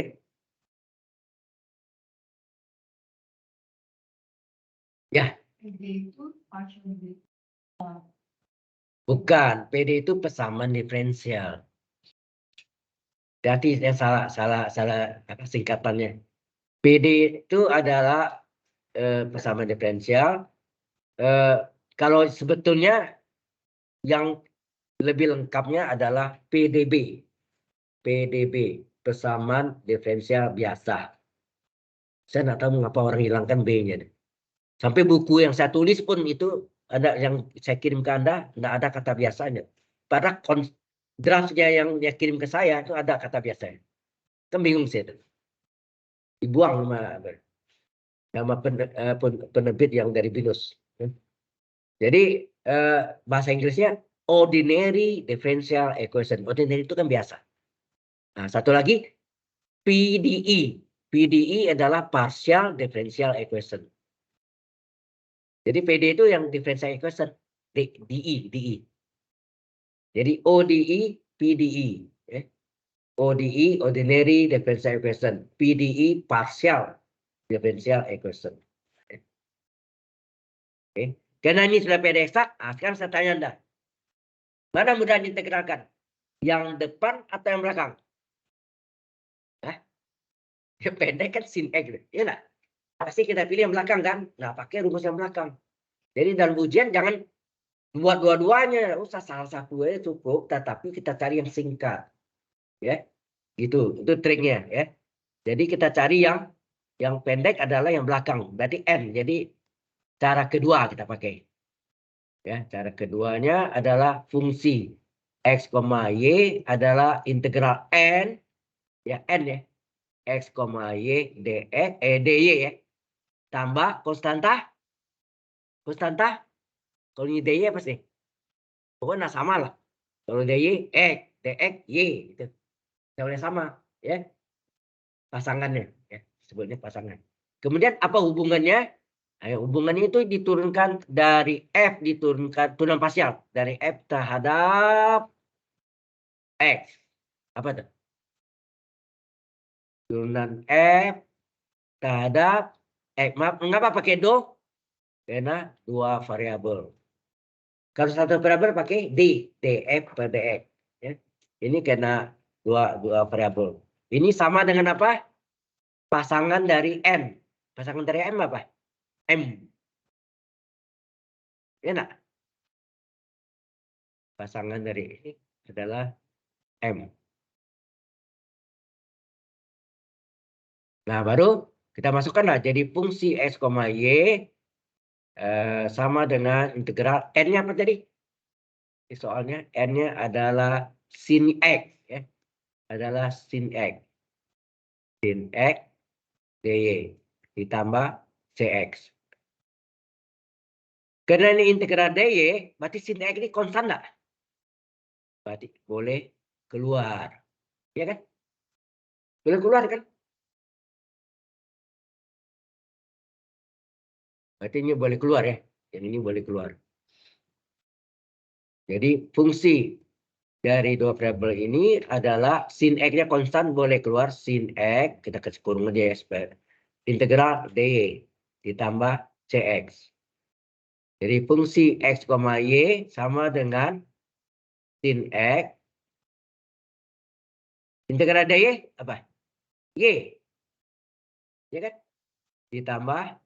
Ya. PD itu Bukan, PD itu persamaan diferensial. Jadi salah apa singkatannya. PD itu adalah persamaan diferensial. Kalau sebetulnya yang lebih lengkapnya adalah PDB. PDB, persamaan diferensial biasa. Saya nggak tahu mengapa orang hilangkan B-nya. Sampai buku yang saya tulis pun itu ada yang saya kirim ke Anda, nggak ada kata biasanya. Pada draftnya yang dia kirim ke saya itu ada kata biasanya. Kan bingung sih itu. Dibuang nama penerbit yang dari BINUS. Jadi bahasa Inggrisnya ordinary differential equation. Ordinary itu kan biasa. Nah, satu lagi PDE. PDE adalah partial differential equation. Jadi PD itu yang differential equation. DE. Jadi ODE, PDE. ODE, ordinary differential equation. PDE, partial differential equation. Oke. Karena ini sudah PD eksak, sekarang saya tanya Anda. Mana mudah diintegralkan? Yang depan atau yang belakang? Yang pendek kan sin X. Ya enggak? Pasti kita pilih yang belakang kan? Nah, pakai rumus yang belakang. Jadi dalam ujian jangan buat dua-duanya. Usah salah satu aja cukup, tetapi kita cari yang singkat. Ya. Gitu, itu triknya ya. Jadi kita cari yang pendek adalah yang belakang. Berarti N. Jadi cara kedua kita pakai. Ya, cara keduanya adalah fungsi X, Y adalah integral N. Ya, N ya. X, Y, dy ya. Tambah konstanta. Kalau ini dy apa sih? Pokoknya sama lah. Kalau dy, X, dx, y. Gitu. Tidak boleh sama. Ya. Pasangannya. Ya. Sebutnya pasangan. Kemudian apa hubungannya? Ayo, hubungannya itu diturunkan dari F, diturunkan turunan parsial. Dari F terhadap X. Apa itu? Turunan F terhadap X. Mengapa pakai do? Karena dua variabel. Kalau satu variabel pakai D, df per dx. Ya. Ini karena dua variabel. Ini sama dengan apa? Pasangan dari M. Pasangan dari M apa? M. Ya enggak? Pasangan dari ini adalah M. Nah, baru kita masukkanlah jadi fungsi X, Y sama dengan integral N-nya apa tadi? Soalnya N-nya adalah sin X. Ya. Adalah sin X. Sin X dy ditambah Cx. Karena ini integral dy, berarti sin X ini konstan enggak? Berarti boleh keluar. Ya kan? Boleh keluar kan? Berarti ini boleh keluar ya. Yang ini boleh keluar. Jadi fungsi dari dua variabel ini adalah sin X-nya konstan boleh keluar sin X. Kita kasih kurung aja ya. Integral dy ditambah Cx. Jadi fungsi X, Y sama dengan sin X. Integral dy apa? Y. Ya kan? Ditambah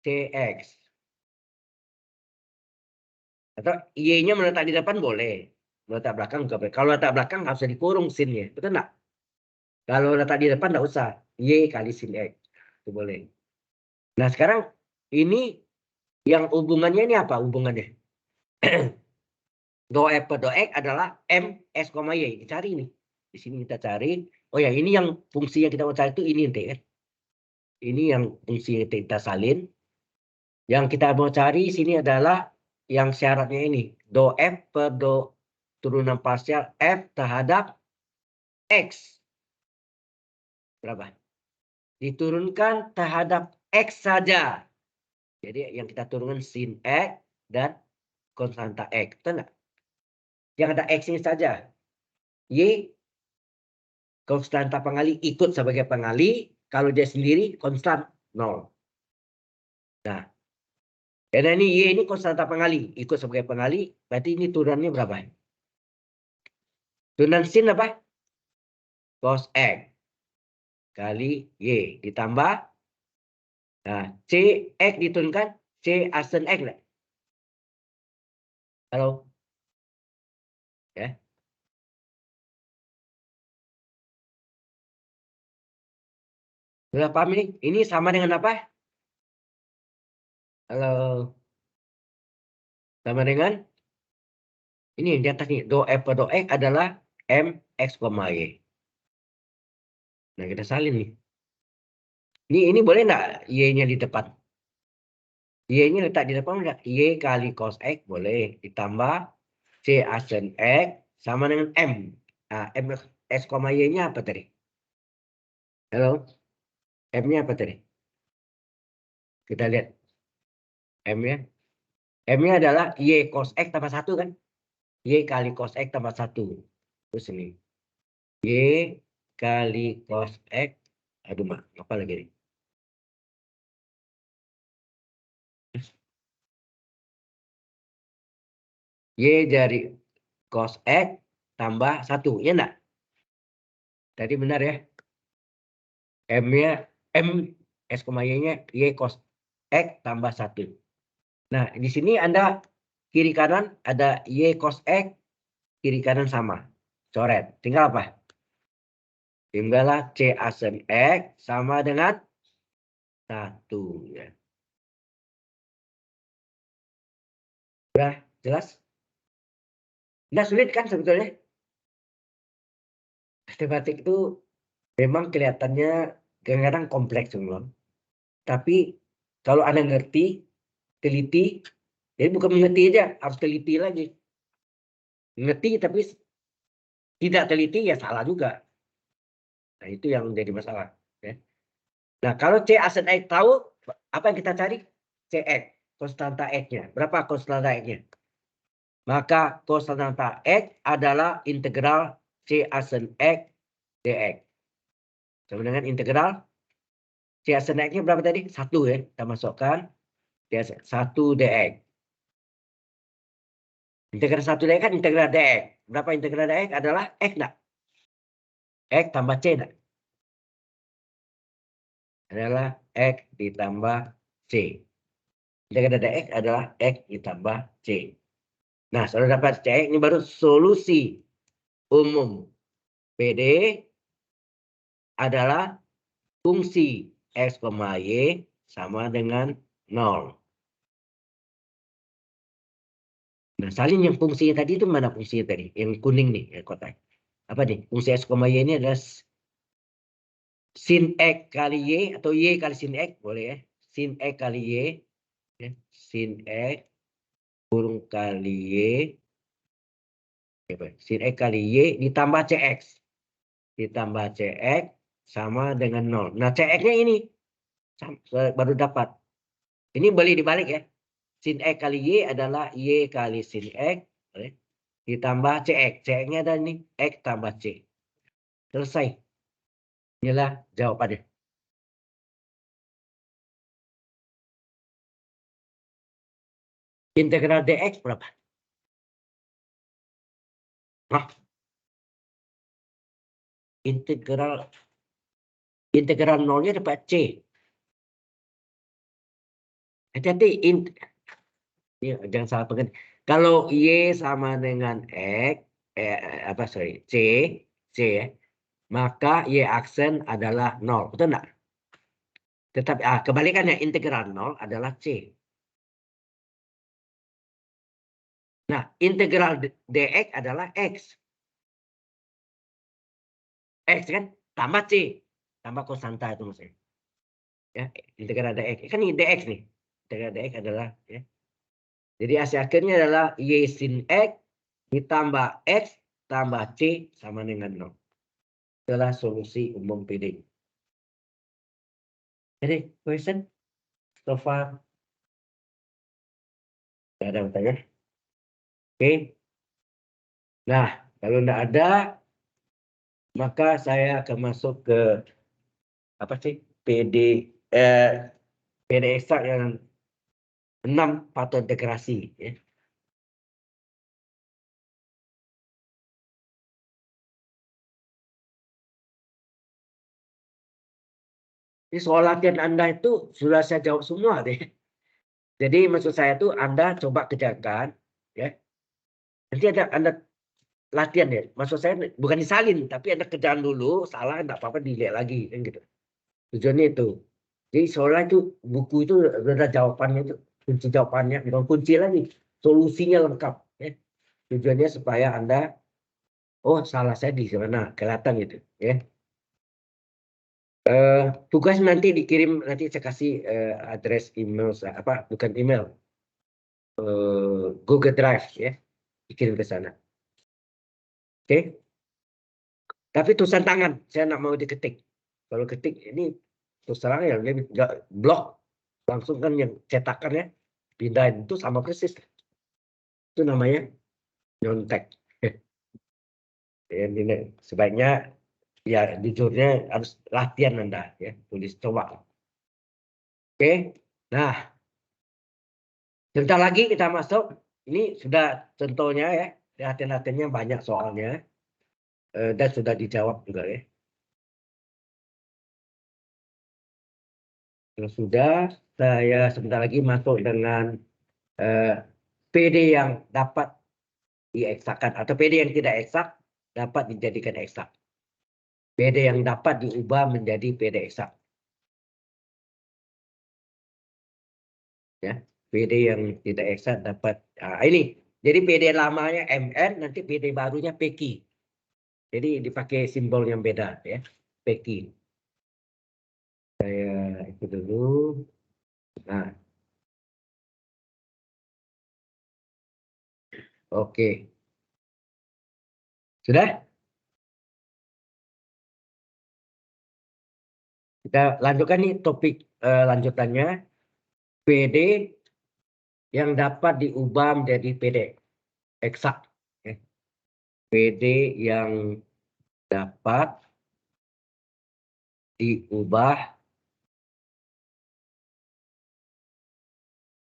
Cx. Atau Y-nya meletak di depan boleh. Meletak belakang juga boleh. Kalau letak belakang harus dikurung sin-nya. Betul enggak? Kalau letak di depan enggak usah. Y kali sin X. Itu boleh. Nah sekarang ini yang hubungannya ini apa hubungannya? Do F per do X adalah M S, Y. Dicari nih. Di sini kita cari. Oh ya ini yang fungsi yang kita mau cari itu ini nanti kan. Ini yang fungsi yang kita salin. Yang kita mau cari sini adalah yang syaratnya ini. Do F per do turunan parsial F terhadap X. Berapa? Diturunkan terhadap X saja. Jadi yang kita turunkan sin X dan konstanta X. Betul nggak? Yang ada X-nya saja. Y konstanta pengali ikut sebagai pengali. Kalau dia sendiri konstan 0. Nah, karena ini Y ini konstanta pengali. Ikut sebagai pengali. Berarti ini turunannya berapa? Turunan sin apa? Cos X kali Y ditambah. Nah, C X diturunkan. C asen X. Halo? Ya. Sudah paham ini? Ini sama dengan apa? Halo? Sama dengan? Ini yang di atas nih. Do F per do X adalah M X, Y. Nah, kita salin nih. Ini boleh nggak Y-nya di depan? Y-nya letak di depan enggak? Y kali cos X boleh. Ditambah C asen X sama dengan M. Nah, M X, Y-nya apa tadi? Halo? M-nya apa tadi? Kita lihat. M-nya. M-nya adalah Y cos X tambah 1 kan? Y kali cos X tambah 1. Terus ini. Y kali cos X. Aduh, mak. Apa lagi nih? Y dari cos X tambah 1. Ya enggak? Tadi benar ya? M-nya. M S, Y-nya Y cos X tambah 1. Nah, di sini Anda kiri kanan ada Y cos X, kiri kanan sama. Coret. Tinggal apa? Tinggallah C asen X sama dengan 1. Ya. Udah jelas? Nggak sulit kan sebetulnya? Matematik itu memang kelihatannya kadang-kadang kompleks semua. Tapi kalau Anda ngerti, teliti, jadi bukan mengerti aja, harus teliti lagi. Ngerti tapi tidak teliti ya salah juga. Nah, itu yang menjadi masalah. Ya. Nah, kalau C asen X tahu, apa yang kita cari? Cx, konstanta X-nya. Berapa konstanta X-nya? Maka konstanta X adalah integral C asen X dx. Sama dengan integral C asen X-nya berapa tadi? 1 ya. Kita masukkan. 1 dx. Integral 1 dx kan integral dx. Berapa integral dx adalah X enggak? X tambah C enggak? Adalah X ditambah C. Integral dx adalah X ditambah C. Nah, sudah dapat C, ini baru solusi umum PD adalah fungsi X, Y sama dengan 0. Nah, salin yang fungsinya tadi itu mana fungsinya tadi? Yang kuning nih, ya, kotak. Apa nih? Fungsi X, Y ini adalah sin X kali Y atau Y kali sin X, boleh ya. Sin X kali Y, ya. Sin X kurung kali Y, sin X kali Y ditambah CX. Ditambah CX sama dengan 0. Nah, CX-nya ini baru dapat. Ini boleh dibalik ya. Sin X kali Y adalah Y kali sin X. Ditambah CX. CX-nya ada ini. X tambah C. Selesai. Inilah jawabannya. Integral DX berapa? Nah, integral nolnya dapat C. Hati-hati. Ya, jangan salah pengerti. Kalau Y sama dengan X, C, ya, maka Y aksen adalah 0. Betul enggak? Tetapi kebalikannya integral 0 adalah C. Nah, integral dx adalah X. X kan tambah C. Tambah konstanta itu maksudnya. Ya, integral dx. Kan ini dx nih. Integral dx adalah ya. Jadi hasil akhirnya adalah Y sin X ditambah X tambah C sama dengan 0. Itulah solusi umum PD. Jadi, question so far. Nggak ada pertanyaan? Oke. Nah, kalau nggak ada, maka saya akan masuk ke apa sih PD eksak yang 6 faktor integrasi. Ya. Ini soal latihan Anda itu sudah saya jawab semua deh. Jadi maksud saya itu Anda coba kerjakan, ya. Nanti ada Anda latihan ya. Maksud saya bukan disalin, tapi Anda kerjaan dulu, salah enggak apa-apa dilihat lagi kan gitu. Tujuannya itu. Jadi seolah itu buku itu ada jawabannya itu, kunci jawabannya, bukan kunci lagi, solusinya lengkap. Ya. Tujuannya supaya Anda, oh salah saya di mana, kelihatan gitu. Ya. Tugas nanti dikirim, nanti saya kasih address email, apa bukan email, Google Drive ya, dikirim ke sana. Oke. Tapi tulisan tangan, saya nggak mau diketik. Kalau ketik ini terus terang ya nggak blok, langsung kan yang cetakannya pindahin itu sama persis. Itu namanya nyontek. Sebaiknya ya jujurnya harus latihan Anda ya, tulis coba. Oke. Nah, sebentar lagi kita masuk. Ini sudah contohnya ya, latihan-latihannya banyak soalnya dan sudah dijawab juga ya. Kalau sudah, saya sebentar lagi masuk dengan PD yang dapat dieksakan atau PD yang tidak eksak dapat dijadikan eksak. PD yang dapat diubah menjadi PD eksak. Ya, PD yang tidak eksak dapat ini. Jadi PD lamanya MN, nanti PD barunya PQ. Jadi dipakai simbol yang beda ya, PQ. Saya itu dulu. Nah, oke. Sudah? Kita lanjutkan nih topik lanjutannya. PD yang dapat diubah menjadi PD eksak. PD yang dapat diubah,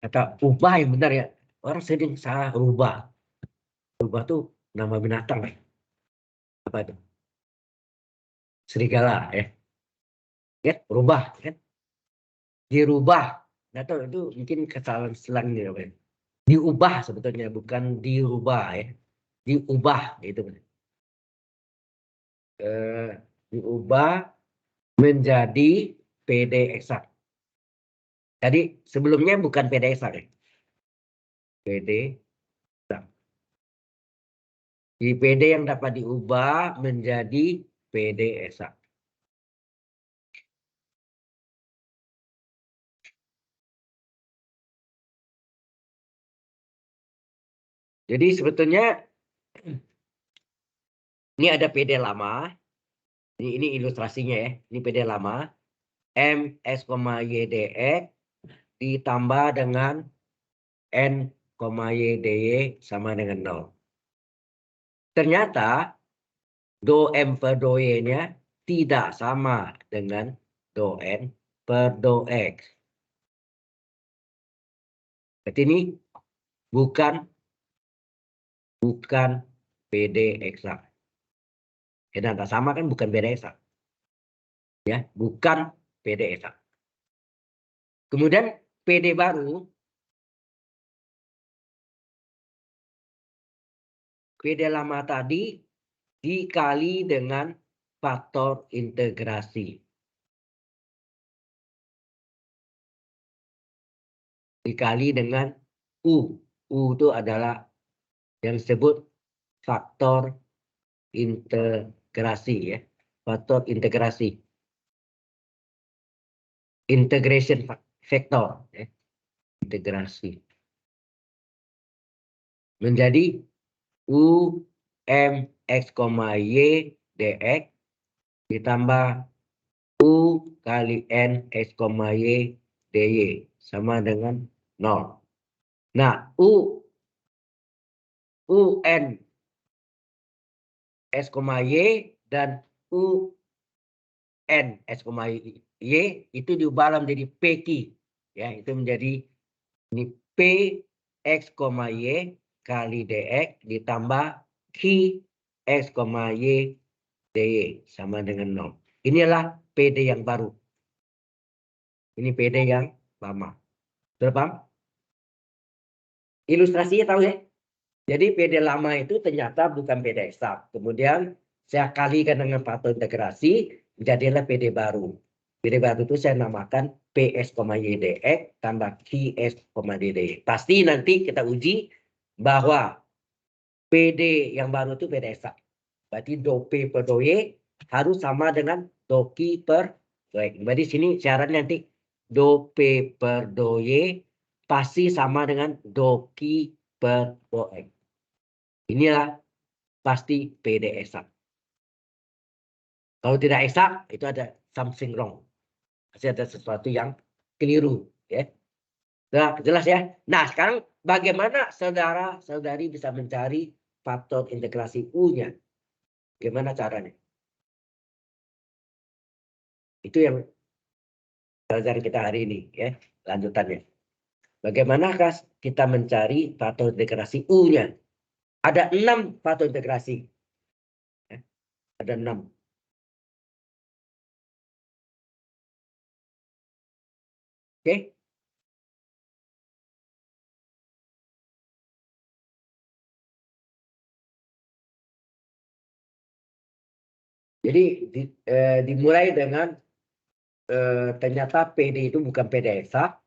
kata ubah yang benar ya. Orang sering salah rubah. Rubah tuh nama binatang. Apa itu? Serigala ya. Ya, rubah kan. Dirubah. Nggak tahu itu mungkin kesalahan slang ya. Diubah sebetulnya bukan dirubah ya. Diubah itu. Diubah menjadi PD eksak. Jadi sebelumnya bukan PD eksak ya. PD eksak. Di PD yang dapat diubah menjadi PD eksak. Jadi sebetulnya ini ada PD lama. Ini ilustrasinya ya. Ini PD lama. MS, YDE ditambah dengan N, YDY sama dengan 0. Ternyata do M per do Y-nya tidak sama dengan do N per do X. Berarti ini bukan PD eksak. Karena nggak sama kan bukan PD eksak. Ya, bukan PD eksak. Kemudian PD baru, PD lama tadi dikali dengan faktor integrasi. Dikali dengan U. U itu adalah yang disebut faktor integrasi ya. Faktor integrasi. Integration factor ya. Integrasi. Menjadi U M X, Y dx ditambah U kali N X, Y dy sama dengan 0. Nah, UN S, Y dan UN S, Y itu diubah menjadi PQ. Ya, itu menjadi ini P X, Y kali DX ditambah Q X, Y DY sama dengan 0. Inilah PD yang baru. Ini PD yang lama. Sudah paham? Ilustrasinya tahu ya? Jadi PD lama itu ternyata bukan PD eksak. Kemudian saya kalikan dengan faktor integrasi, jadilah PD baru. PD baru itu saya namakan PS, YDX tambah QS, DD. Pasti nanti kita uji bahwa PD yang baru itu PD eksak. Berarti do P per do Y harus sama dengan do Q per do X. Berarti sini syaratnya nanti do P per do Y pasti sama dengan do Q per do X. Inilah pasti PD eksak. Kalau tidak eksak, itu ada something wrong. Pasti ada sesuatu yang keliru. Ya. Nah, jelas ya. Nah, sekarang bagaimana saudara-saudari bisa mencari faktor integrasi U-nya? Gimana caranya? Itu yang pelajaran kita hari ini. Ya, lanjutannya. Bagaimanakah kita mencari faktor integrasi U-nya? Ada 6 faktor integrasi. Ya, ada 6. Oke. Jadi dimulai dengan ternyata PD itu bukan PD eksak.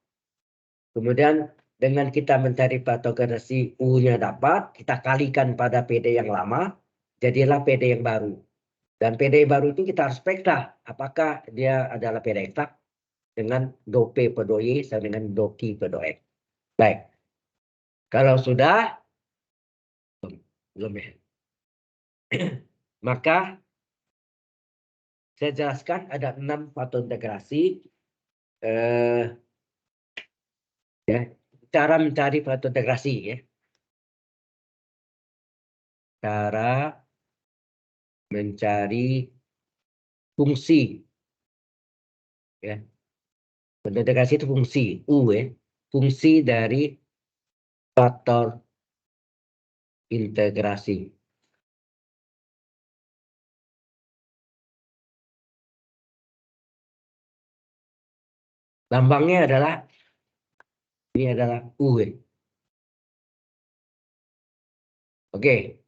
Kemudian dengan kita mencari patogenasi U-nya dapat, kita kalikan pada PD yang lama, jadilah PD yang baru. Dan PD baru itu kita harus periksa apakah dia adalah PD eksak dengan do P per do Y sama dengan do Q per do X. Baik. Kalau sudah, belum ya. Maka saya jelaskan ada 6 faktor integrasi. Ya, cara mencari faktor integrasi ya. Cara mencari fungsi ya. Integrasi itu fungsi U ya. Fungsi dari faktor integrasi. Lambangnya adalah ini adalah U ya. Oke.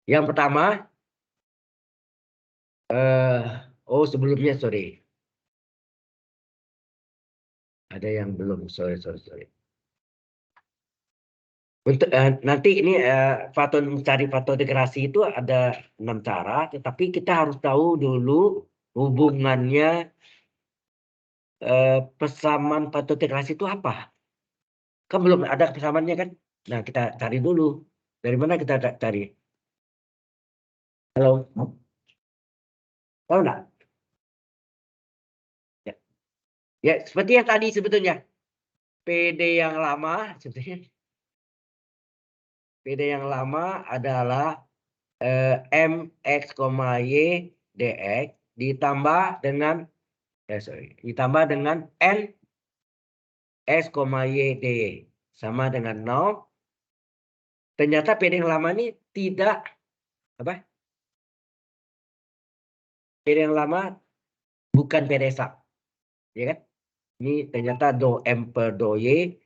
Yang pertama sebelumnya sorry. Ada yang belum, sorry. Untuk nanti ini mencari faktor integrasi itu ada 6 cara, tetapi kita harus tahu dulu hubungannya persamaan faktor integrasi itu apa. Kan belum ada persamaannya kan? Nah, kita cari dulu. Dari mana kita cari? Halo? Tahu nggak? Ya. Ya, seperti yang tadi sebetulnya. PD yang lama, sebetulnya PD yang lama adalah MX, Y, DX ditambah dengan ditambah dengan N S, Y, D sama dengan 0. Ternyata PD yang lama ini tidak apa? PD yang lama bukan PD eksak, ya kan? Ini ternyata do M per do Y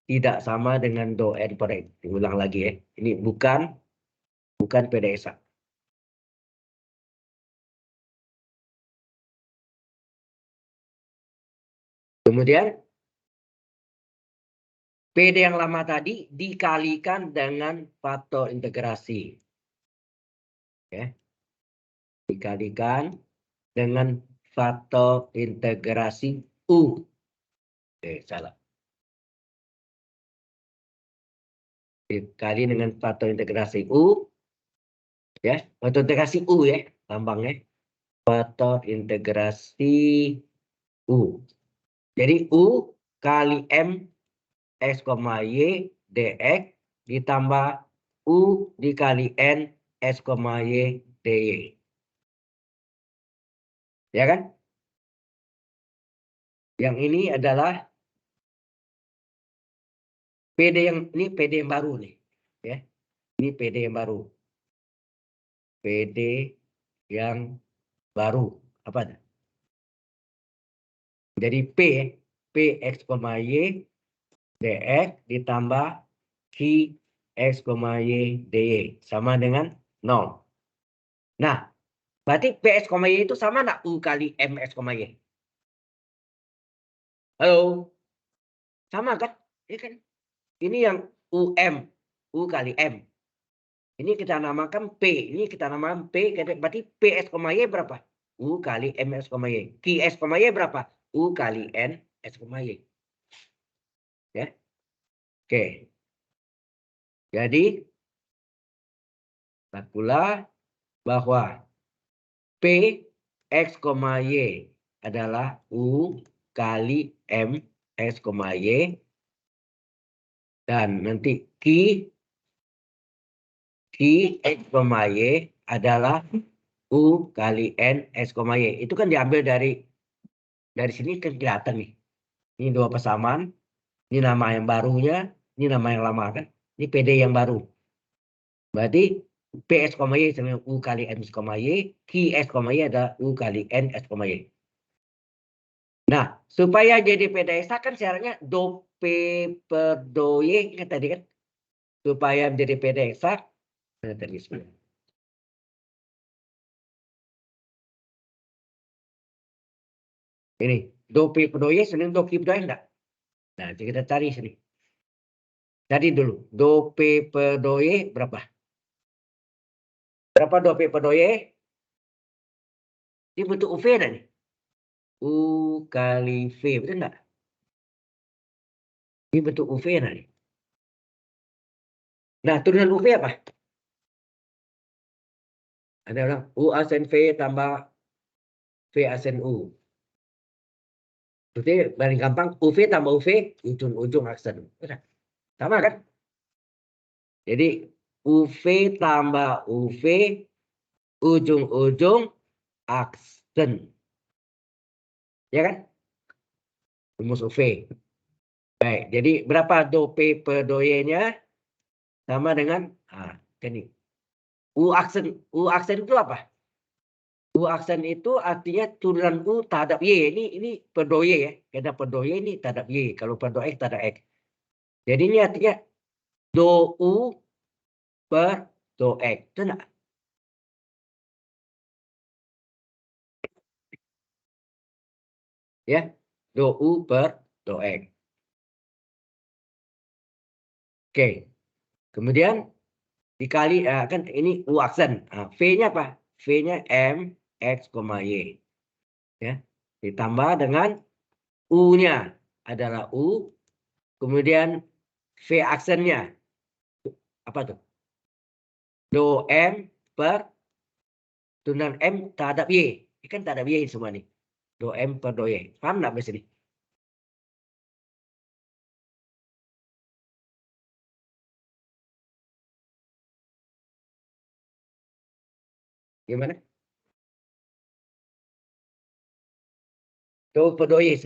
tidak sama dengan do N per X. Diulang lagi ya. Ini bukan PD eksak. Kemudian PD yang lama tadi dikalikan dengan faktor integrasi. Ya. Dikalikan dengan faktor integrasi U. Salah. Dikali dengan faktor integrasi U. Ya, faktor integrasi U ya, lambangnya. faktor integrasi U. Jadi U kali M X, Y dx ditambah U dikali N X, Y dy. Ya kan? Yang ini adalah PD yang baru nih. Ya. Ini PD yang baru. PD yang baru. Apa? Jadi P X, Y dx ditambah Q X, Y dy sama dengan 0. Nah, berarti P X, Y itu sama nggak U kali M X, Y? Halo? Sama kan? Ini kan? Ini yang UM. U kali M. Ini kita namakan P. Ini kita namakan P. Berarti P X, Y berapa? U kali M X, Y. Q X, Y berapa? U kali N X, Y. Ya. Oke. Jadi, pula bahwa P X, Y adalah U kali M X, Y. Dan nanti Q X, Y adalah U kali N X, Y. Itu kan diambil dari sini kan kelihatan nih. Ini dua persamaan. Ini nama yang barunya. Ini nama yang lama kan. Ini PD yang baru. Berarti P X, Y sama U kali N X, Y. Q X, Y adalah U kali N X, Y. Nah, supaya jadi PDSA kan syaratnya do P per do Y kan tadi kan. Supaya menjadi PDSA. Tadi sebenarnya. Ini do P per do Y sebenarnya do Q per do Y enggak? Nah, kita cari sini. Cari dulu. Do P per do Y berapa? Berapa do P per do Y? Ini bentuk UV enggak nih? U kali V, betul enggak? Ini bentuk UV enggak nih? Nah, turunan UV apa? Ada orang U aksen V tambah V aksen U. Berarti paling gampang UV tambah UV, ujung-ujung aksen. Sama kan? Jadi UV tambah UV, ujung-ujung aksen. Ya kan? Rumus UV. Baik, jadi berapa do P per do Y-nya? Sama dengan, ini. U aksen itu apa? U aksen itu artinya turunan U terhadap Y. Ini per do Y ya. Karena per do Y ini terhadap Y. Kalau per do X terhadap X. Jadi ini artinya do U per do X. Itu enggak? Ya, do U per do X. Oke. Kemudian dikali kan ini U aksen. V-nya apa? V-nya M X, Y. Ya. Ditambah dengan U-nya adalah U. Kemudian V aksennya apa tuh? Do M per turunan M terhadap Y. Ini kan terhadap Y semua nih. Do M per do Y. Paham nggak di sini? Gimana? Do per do Y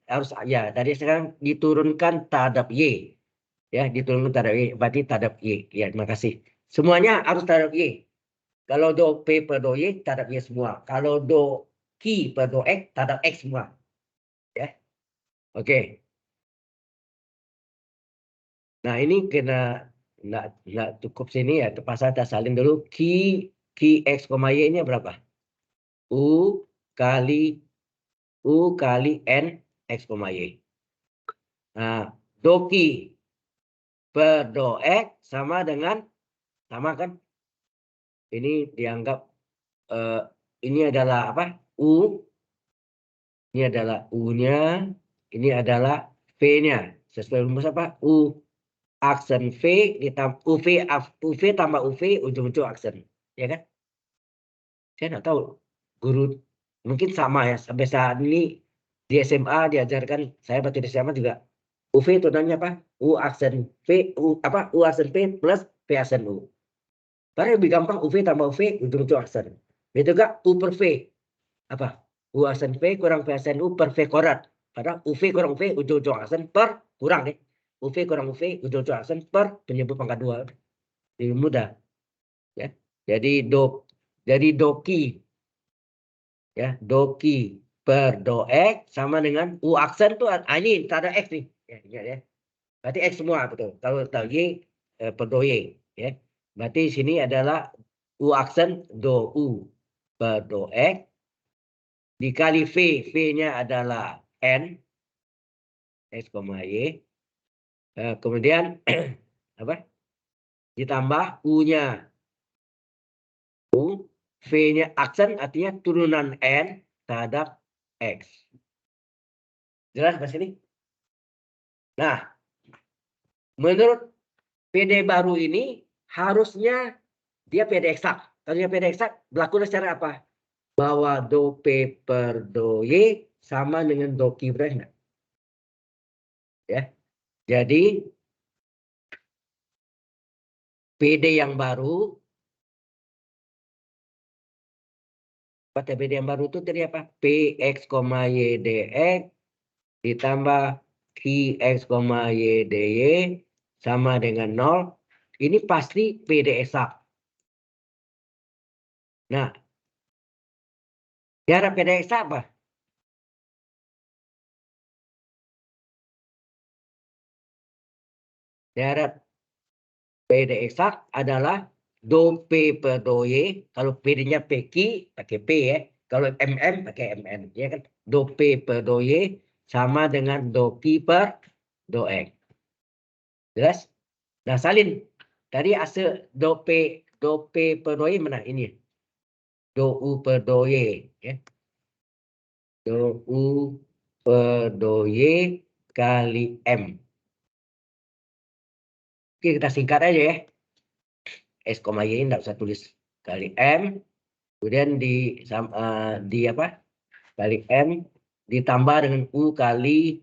harus ya dari sekarang diturunkan terhadap Y. Ya, diturunkan terhadap Y. Berarti terhadap Y. Ya, terima kasih. Semuanya harus terhadap Y. Kalau do P per do Y terhadap Y semua. Kalau do Q per do X terhadap X semua. Ya. Oke. Nah, ini kena nggak cukup sini ya. Terpaksa kita salin dulu. Q X, Y ini berapa? U kali N X, Y. Nah, do Q per do X sama dengan, sama kan? Ini dianggap, ini adalah apa? U. Ini adalah U-nya. Ini adalah V-nya. Sesuai rumus apa? U aksen V ditambah UV tambah UV ujung-ujung aksen. Ya kan? Saya nggak tahu. guru mungkin sama ya, sampai saat ini di SMA diajarkan, saya waktu di SMA juga UV itu namanya apa? U aksen V, U aksen P plus V aksen U. Karena lebih gampang UV tambah V ujung-ujung aksen. Itu juga U per V. Apa? U aksen V kurang V aksen U per V kuadrat. Padahal UV kurang V ujung-ujung aksen per kurang nih. UV kurang UV ujung-ujung aksen per penyebut pangkat 2. Lebih mudah. Ya. Jadi doki ya, doki per do X sama dengan U aksen tuh ini tak ada X nih. Ya. Berarti X semua betul. Kalau Y per do Y ya. Berarti sini adalah U aksen do U per do X dikali V. V-nya adalah N X, Y. Kemudian apa? Ditambah U-nya U, V-nya aksen artinya turunan N terhadap X. Jelas Mas ini? Nah, menurut PD baru ini harusnya dia PD eksak. Kalau dia PD eksak berlaku secara apa? Bahwa do P per do Y sama dengan do Q per N. Ya. Jadi PD yang baru, PD yang baru itu tadi apa? Px, Y, dx ditambah Qx, Y, dy sama dengan 0. Ini pasti PD eksak. Nah, cara PD eksak apa? Syarat PD eksak adalah do P per do Y. Kalau PD-nya PQ pakai P ya. Kalau MM pakai MN. Ya kan? Do P per do Y sama dengan do Q per do X. Jelas? Nah salin. Tadi hasil do P per do Y mana? Ini. Do U per do Y. Ya. Do U per do Y kali M. Oke kita singkat aja ya. S, Y tidak usah tulis kali M. Kemudian di apa? Kali M ditambah dengan U kali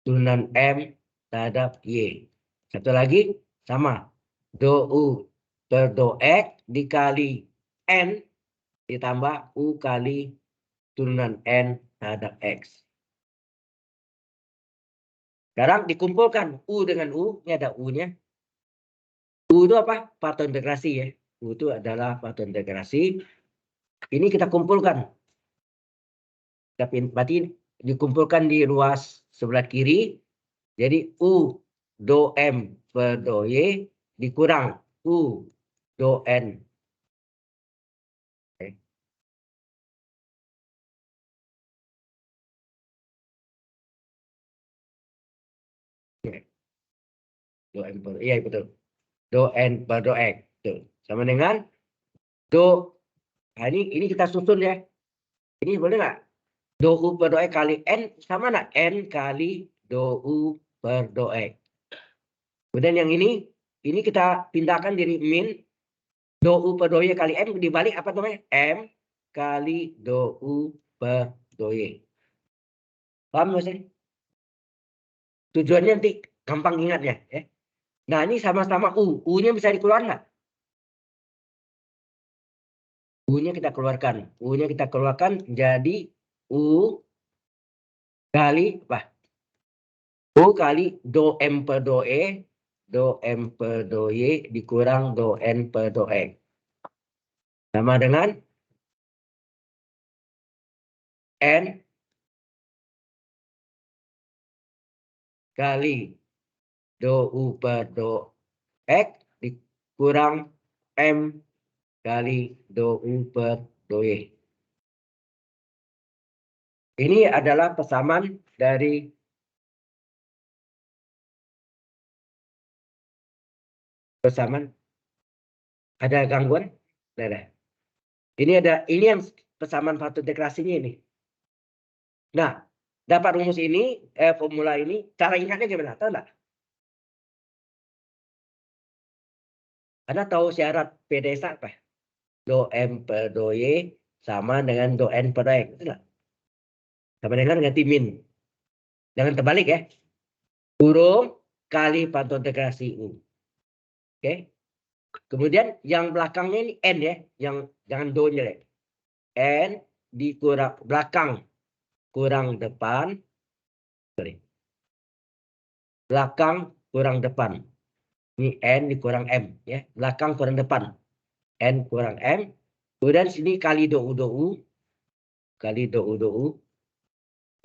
turunan M terhadap Y. Satu lagi sama. Do U per do X dikali N ditambah U kali turunan N terhadap X. Sekarang dikumpulkan U dengan U. Ini ada U-nya. U itu apa? Faktor integrasi ya. U itu adalah faktor integrasi. Ini kita kumpulkan. Tapi berarti dikumpulkan di ruas sebelah kiri. Jadi U do M per do Y dikurang U do N. Okay. Do M per, iya betul. Do N per do X. Tuh. Sama dengan do. Nah, ini kita susun ya. Ini boleh nggak? Do U per do X kali N sama nggak? N kali do U per do X. Kemudian yang ini kita pindahkan dari min do U per do Y kali M dibalik apa namanya? M kali do U per do Y. Paham Mas? Tujuannya nanti gampang ingatnya. Ya. Nah ini sama-sama U. U-nya bisa dikeluarkan nggak? U-nya kita keluarkan. U-nya kita keluarkan jadi U kali apa? U kali do M per do E. Do M per do Y dikurang do N per do X. Sama dengan N kali do U per do X dikurang M kali do U per do Y. Ini adalah persamaan dari persamaan. Ada gangguan? Ada. Ini yang persamaan faktor integrasinya ini. Nah, dapat rumus ini, formula ini, cara ingatnya gimana? Tahu nggak? Karena tahu syarat PDS apa? Do M per do Y sama dengan do N per do X. Betul nggak? Sama dengan ganti min. Jangan terbalik ya. Kurung kali pantun integrasi U. Oke. Kemudian yang belakangnya ini N ya. Yang jangan do-nya ya. N dikurang belakang kurang depan. Sorry. Belakang kurang depan. Ini N dikurang M ya. Belakang kurang depan. N kurang M. Kemudian sini kali do U. Kali do U.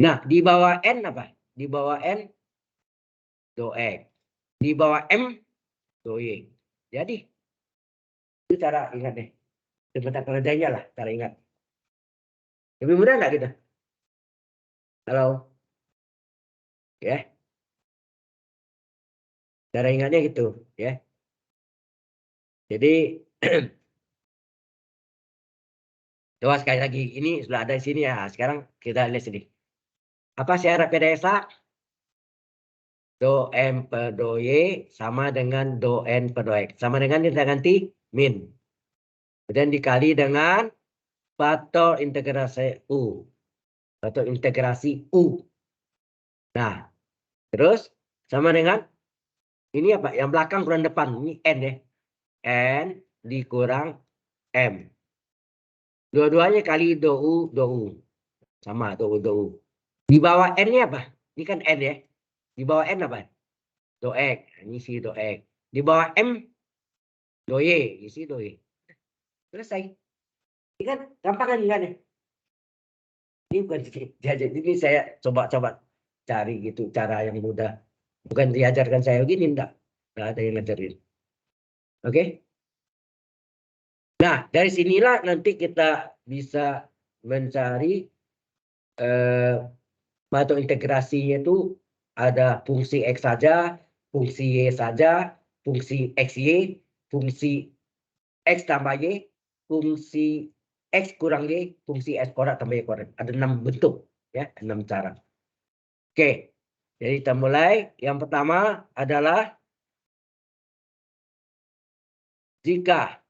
Nah, di bawah N apa? Di bawah N do X. Di bawah M do Y. Jadi itu cara ingat deh. Sebentar kerjanya lah cara ingat. Lebih mudah nggak gitu? Halo? Ya. Cara ingatnya gitu ya. Jadi coba sekali lagi ini sudah ada di sini ya. Sekarang kita lihat sini. Apa syarat PDSA? Do M per do Y sama dengan do N per do X. Sama dengan kita ganti min. Kemudian dikali dengan faktor integrasi U. Faktor integrasi U. Nah, terus sama dengan ini apa? Yang belakang kurang depan. Ini N ya. N dikurang M. Dua-duanya kali do U, do U. Sama do U, do U. Di bawah N-nya apa? Ini kan N ya. Di bawah N apa? Do X. Ini si do X. Di bawah M, do Y. Isi do Y. Selesai. Ini kan gampang kan ya? Ini bukan ini saya coba-coba cari gitu cara yang mudah. Bukan diajarkan saya begini, enggak. Enggak ada yang ngajarin. Oke? Nah, dari sinilah nanti kita bisa mencari atau integrasinya itu ada fungsi X saja, fungsi Y saja, fungsi XY, fungsi X tambah Y, fungsi X kurang Y, fungsi S kuadrat tambah Y kuadrat. Ada 6 bentuk, ya, 6 cara. Oke, jadi kita mulai. Yang pertama adalah jika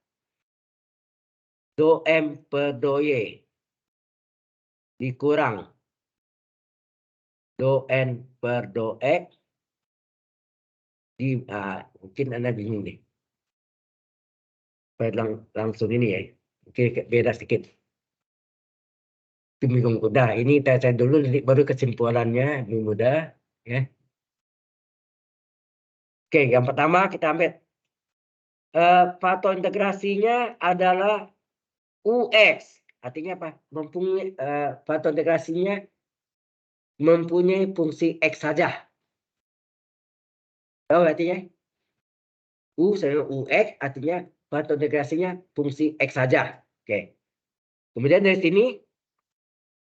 do M per do Y dikurang do N per do X, mungkin Anda bingung nih. Langsung ini ya. Oke, beda sedikit. Bingung. Udah, ini saya dulu baru kesimpulannya lebih mudah. Ya. Oke, yang pertama kita ambil faktor integrasinya adalah UX. Artinya apa? Mempunyai faktor integrasinya mempunyai fungsi X saja. Tahu artinya? U sama UX artinya faktor integrasinya fungsi X saja. Oke. Kemudian dari sini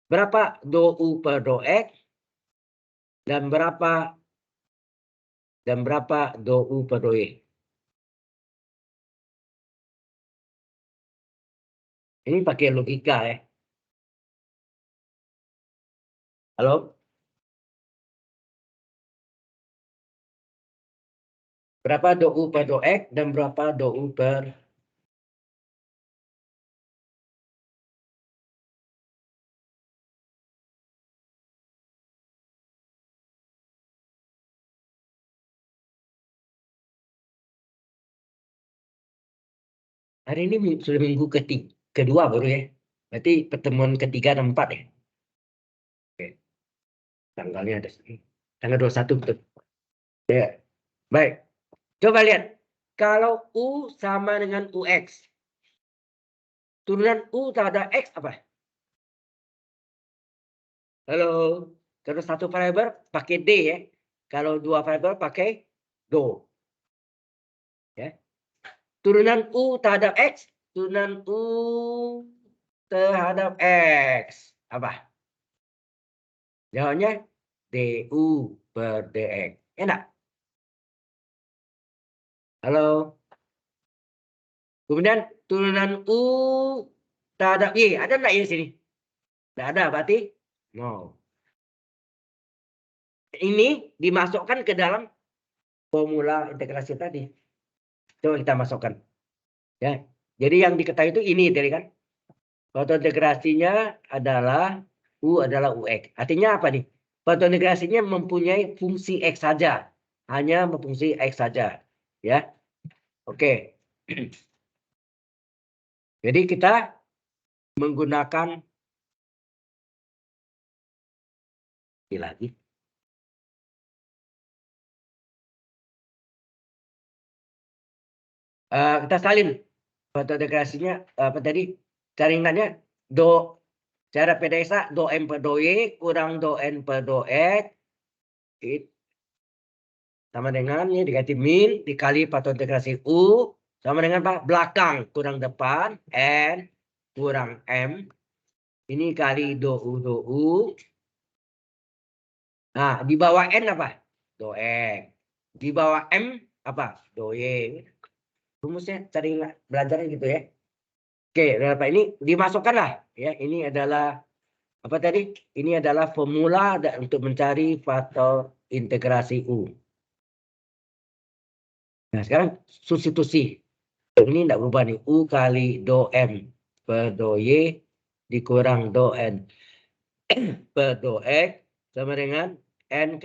berapa do U per do X dan berapa do U per do Y. Ini pakai logika ya. Halo? Berapa do U per do X dan berapa do U per hari ini sudah minggu kedua baru ya. Berarti pertemuan ketiga dan 4 ya. Oke. Tanggalnya ada sini. Tanggal 21 betul. Ya. Baik. Coba lihat. Kalau U sama dengan UX. Turunan U terhadap X apa? Halo. Kalau satu variabel pakai D ya. Kalau dua variabel pakai do. Ya. Turunan U terhadap X. Turunan U terhadap X. Apa? Jawabnya DU per DX. Enak? Halo. Kemudian turunan U terhadap Y. Ada nggak Y di sini? Tidak ada berarti? No. Ini dimasukkan ke dalam formula integrasi tadi. Coba kita masukkan. Ya. Jadi yang diketahui itu ini tadi kan. Fotointegrasinya adalah U adalah UX. Artinya apa nih? Fotointegrasinya mempunyai fungsi X saja. Hanya memfungsi X saja. Ya. Oke. Jadi kita menggunakan lagi. Kita salin fotointegrasinya apa tadi? Jaringannya do cara PDSA do M per do Y kurang do N per do X sama dengan ini diganti min dikali fotointegrasi U sama dengan apa? Belakang kurang depan N kurang M ini kali do U. Nah, di bawah N apa? Do X. Di bawah M apa? Do Y. Rumusnya cari belajarnya gitu ya. Oke, Bapak ini dimasukkanlah ya. Ini adalah apa tadi? Ini adalah formula untuk mencari faktor integrasi U. Nah, sekarang substitusi. Ini tidak berubah nih. U kali do M per do Y dikurang do N per do X sama dengan N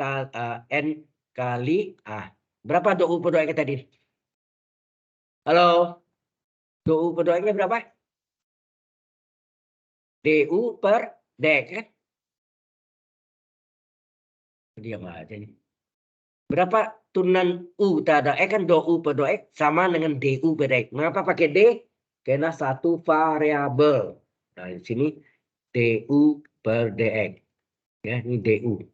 kali berapa do U per do X tadi? Halo? Do U per do X-nya berapa? DU per DX kan? Diam aja nih. Berapa turunan U terhadap X kan do U per do X sama dengan DU per X. Mengapa pakai D? Karena satu variabel. Nah, di sini DU per DX. Ya, ini DU.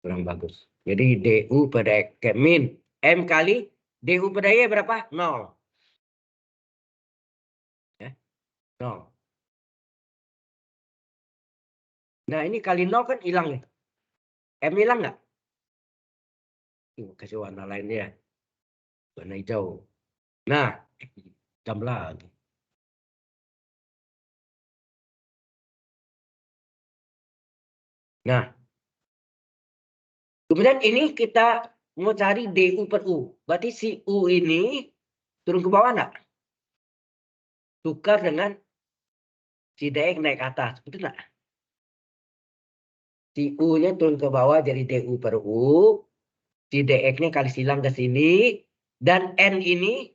Kurang bagus. Jadi DU per DX. Kayak min. M kali DU per DX berapa? 0. Ya, 0. Nah, ini kali 0 kan hilang nih. M hilang nggak? Kasih warna lain ya. Warna hijau. Nah, jam lagi. Nah, kemudian ini kita mau cari DU per U. Berarti si U ini turun ke bawah enggak? Tukar dengan si DX naik ke atas. Betul enggak? Si U-nya turun ke bawah jadi DU per U. Si DX-nya kali silang ke sini. Dan N ini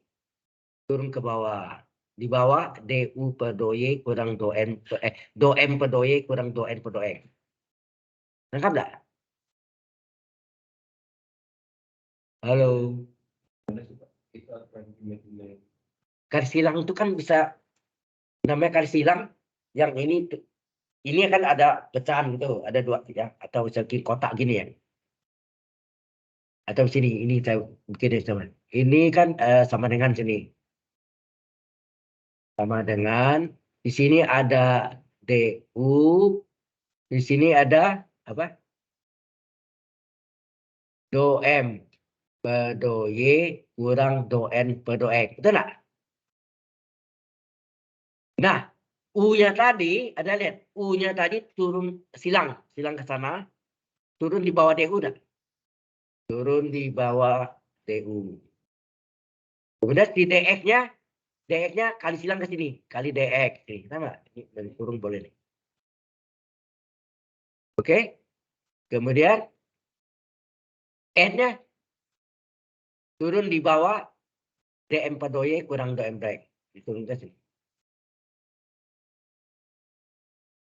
turun ke bawah. Di bawah DU per do Y kurang do N do M per do Y kurang do N per do X. Lengkap enggak? Halo. Garis silang itu kan bisa namanya garis silang yang ini kan ada pecahan gitu, ada dua ya atau segi kotak gini ya. Atau sini ini saya bikin sama. Ini kan sama dengan sini. Sama dengan di sini ada DU, di sini ada apa? Do M per do Y kurang do N per do X. Betul nggak? Nah, U-nya tadi, ada lihat, U-nya tadi turun silang ke sana, turun di bawah DU dah. Turun di bawah DU. Kemudian di DX-nya kali silang ke sini, kali DX. Nih, sama. Ini dari turun boleh nih. Oke. Kemudian N-nya turun di bawah DM per do Y kurang do M per X. Diturun ke sini.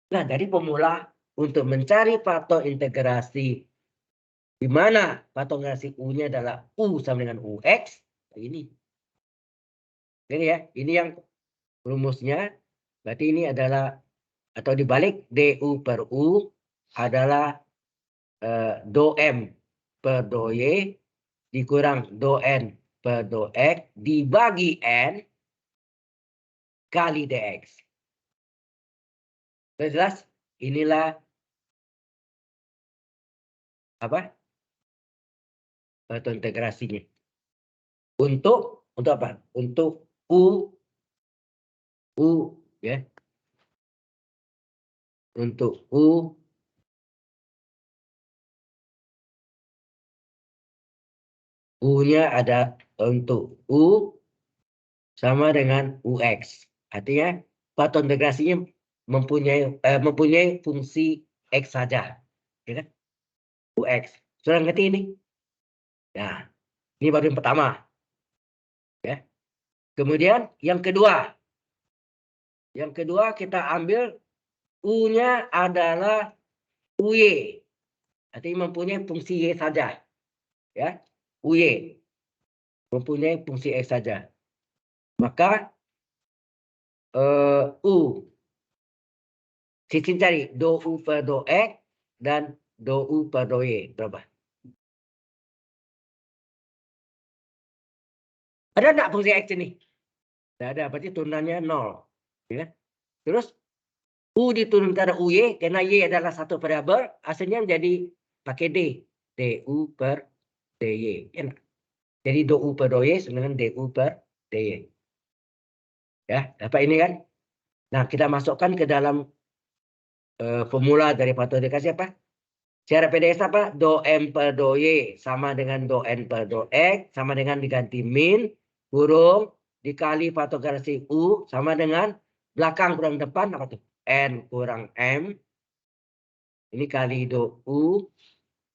Nah, dari formula untuk mencari faktor integrasi di mana faktor integrasi U-nya adalah U sama dengan UX. Ini. Ini ya, ini yang rumusnya. Berarti ini adalah atau dibalik DU per U adalah do M per do Y dikurang do N per do X dibagi N kali DX. Sudah jelas? Inilah apa? Faktor integrasinya. Untuk apa? Untuk U ya. Untuk U U-nya ada untuk U sama dengan UX. Artinya patut integrasinya mempunyai fungsi X saja. Ya kan? UX. Sudah ngerti ini? Nah, ini baru yang pertama. Ya. Kemudian yang kedua. Yang kedua kita ambil U-nya adalah UY. Artinya mempunyai fungsi Y saja. Ya. UY. Mempunyai fungsi X saja. Maka U. Sisi cari do U per do X dan do U per do Y. Berapa? Ada enggak fungsi X ini? Tidak ada. Berarti turunannya 0. Ya. Terus U diturunkan ke UY karena Y adalah satu variabel. Hasilnya jadi pakai D. DU per DY. Enak. Jadi do U per do Y sama dengan DU per DY. Ya, dapat ini kan? Nah, kita masukkan ke dalam formula dari patut dikasih apa? Cara PDS apa? Do M per do Y sama dengan do N per do X sama dengan diganti min kurung dikali patogarasi U sama dengan belakang kurang depan apa tuh? N kurang M. Ini kali do U.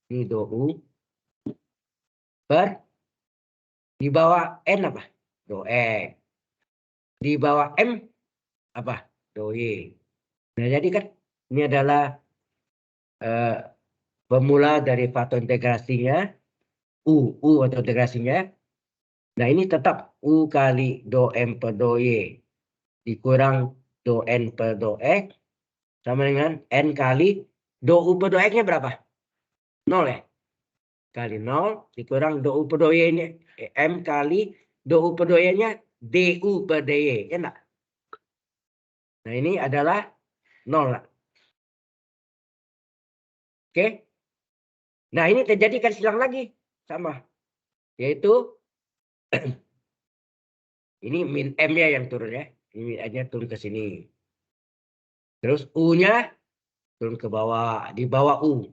Ini do U. Per. Di bawah N apa? Do X. Di bawah M apa? Do Y. Nah, jadi kan ini adalah formula dari faktor integrasinya. U atau integrasinya. Nah, ini tetap U kali do M per do Y dikurang do N per do X sama dengan N kali do U per do X-nya berapa? 0 ya? Kali 0 dikurang do U per do Y-nya. M kali do U per do Y-nya DU per DY. Ya enggak? Nah, ini adalah 0. Oke? Nah, ini terjadi kan silang lagi. Sama. Yaitu ini min M-nya yang turun ya. Ini min-nya turun ke sini. Terus U-nya turun ke bawah. Di bawah U.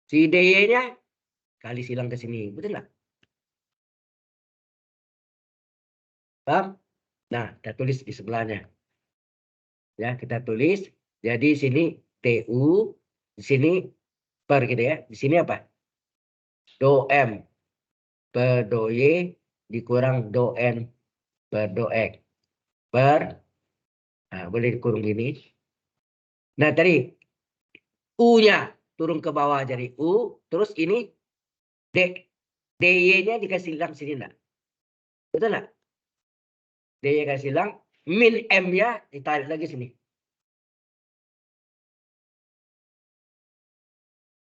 Si DY-nya kali silang ke sini. Betul nggak? Paham? Nah, kita tulis di sebelahnya. Ya, kita tulis. Jadi sini TU. Di sini per gitu ya. Di sini apa? Do M per do Y dikurang do N per do X. Per. Nah, boleh dikurung gini. Nah, tadi U-nya turun ke bawah jadi U. Terus ini DY-nya dikasih silang sini enggak? Betul enggak? DY kasih silang. Min M-nya ditarik lagi sini.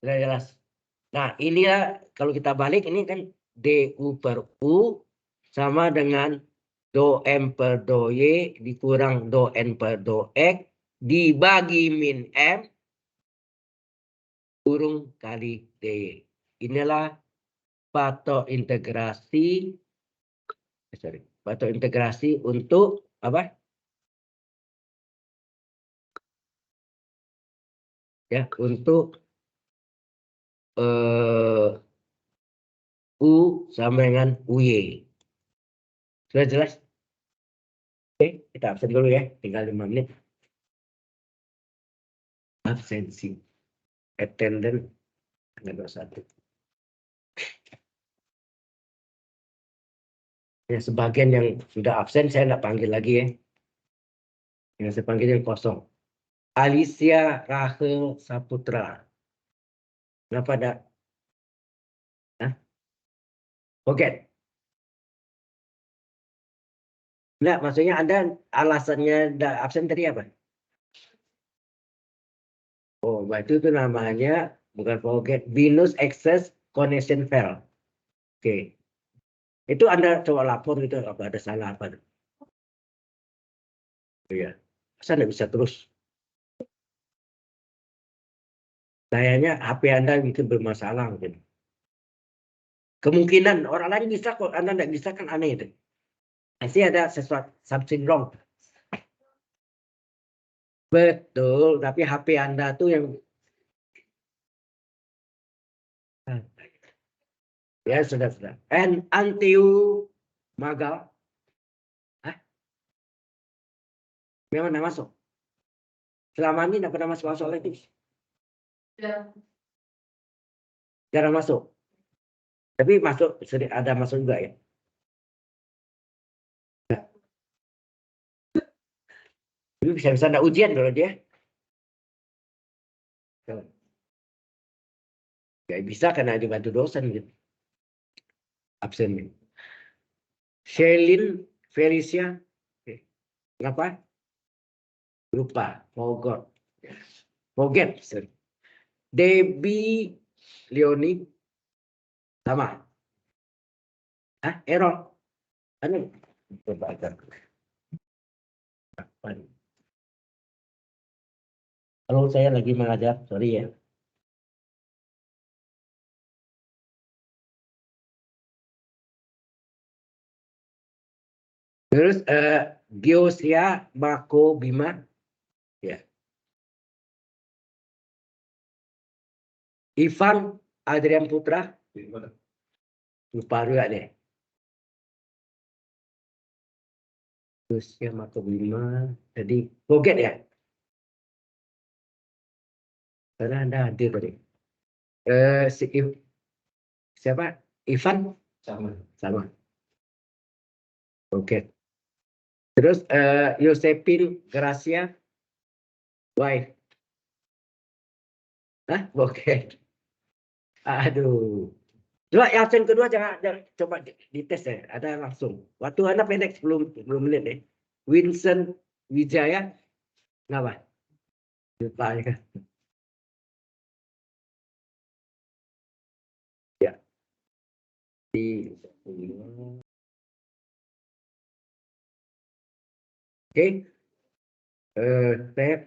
Sudah jelas. Nah, inilah kalau kita balik ini kan DU per U sama dengan do M per do Y dikurang do N per do X dibagi min M kurung kali DY. Inilah patok integrasi patok integrasi untuk apa? Ya, untuk U sama dengan UY. Sudah jelas? Oke, kita absen dulu ya. Tinggal 5 menit. Absensi. Attendance tanggal 21. Ya, sebagian yang sudah absen saya nggak panggil lagi ya. Yang saya panggil yang kosong. Alicia Rahel Saputra. Kenapa ada? Hah? Forget. Enggak, maksudnya Anda alasannya absen tadi apa? Oh, itu namanya bukan forget. Venus Access Connection Fail. Oke. Itu Anda coba lapor gitu apa ada salah apa. Oh ya. Masa nggak bisa terus? Kayaknya HP Anda mungkin bermasalah mungkin. Kemungkinan orang lain bisa kok, Anda nggak bisa kan aneh itu. Pasti ada sesuatu something wrong. Betul, tapi HP Anda tuh yang Ya, sudah. And Anteu Magal. Hah? Memang tidak masuk. Selama ini tidak pernah masuk oleh Ya. jarang masuk. Tapi masuk, ada masuk juga ya. Tapi bisa-bisa ada ujian kalau dia. Ya bisa karena dibantu dosen gitu. Absen. Shelin, Felicia. Kenapa? Lupa. Forget. Sorry. Debbie Leoni. Sama. Hah? Error. Anu. Coba aja. Kalau saya lagi mengajar, sorry ya. Terus Geosia Mako Bima. Ya. Ivan Adrian Putra. Lupa juga deh. Geosia Mako Bima. Jadi Boget ya. Karena Anda hadir tadi. Siapa? Ivan? Sama. Oke. Terus Yosepin Gracia. Why? Hah? Oke. Aduh. Coba yang absen kedua jangan coba dites ya. Ada langsung. Waktu Anda pendek 10 menit deh. Vincent Wijaya. Kenapa? Lupa ya kan? Ya. Oke. Tab.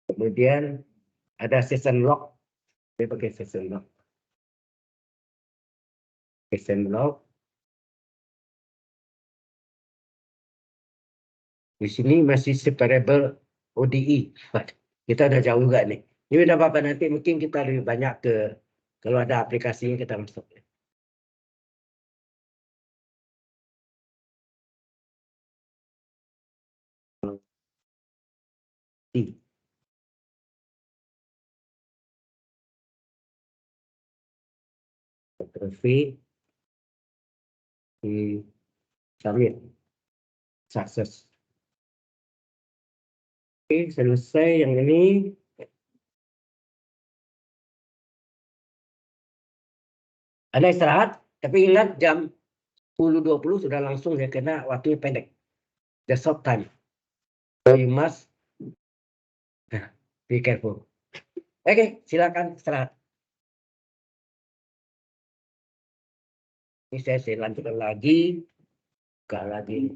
Kemudian ada session log. Saya pakai session log. Session log. Di sini masih separable ODE. Kita udah jauh juga nih. Ini udah apa nanti mungkin kita lebih banyak ke kalau ada aplikasinya kita masuk. Ctrl V di submit. Sukses. Oke, selesai yang ini. Anda istirahat, tapi ingat jam 10.20 sudah langsung ya karena waktunya pendek. The short time. So you must be careful. Oke, silakan istirahat. Ini saya lanjutkan lagi. Buka lagi.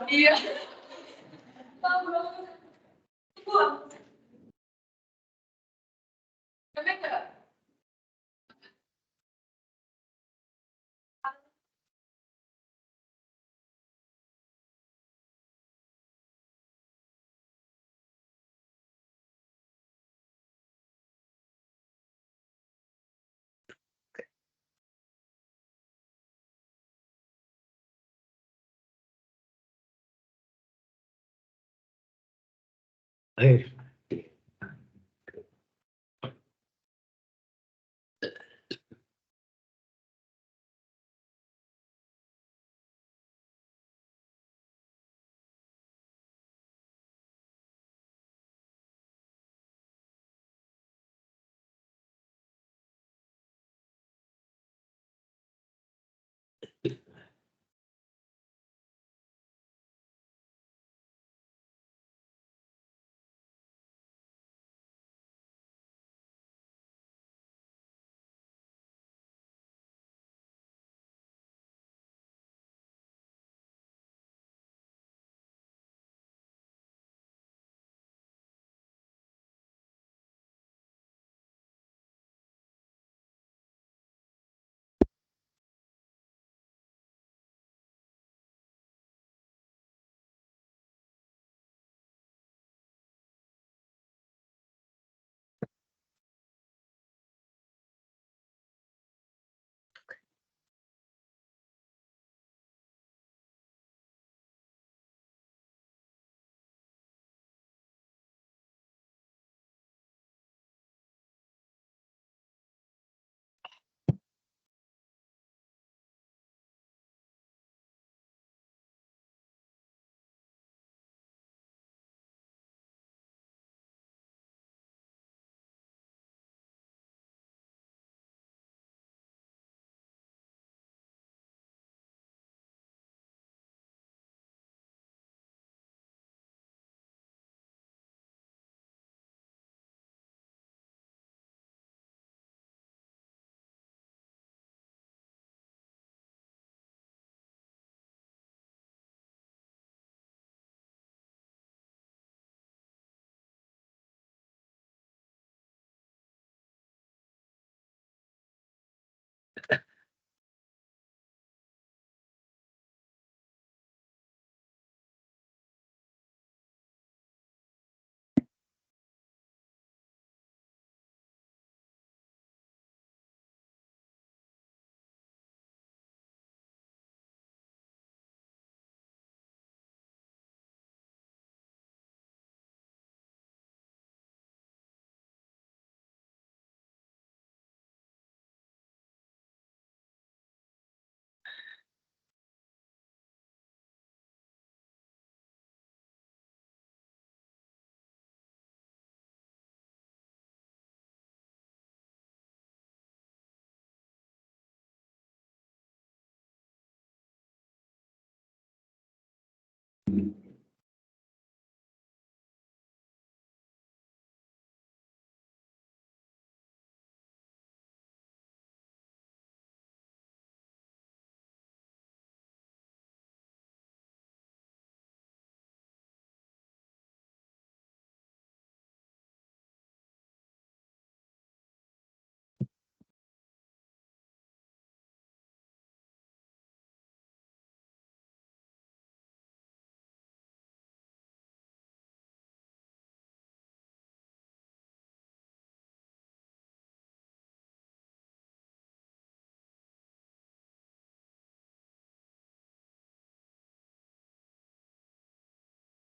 Iya. Eh,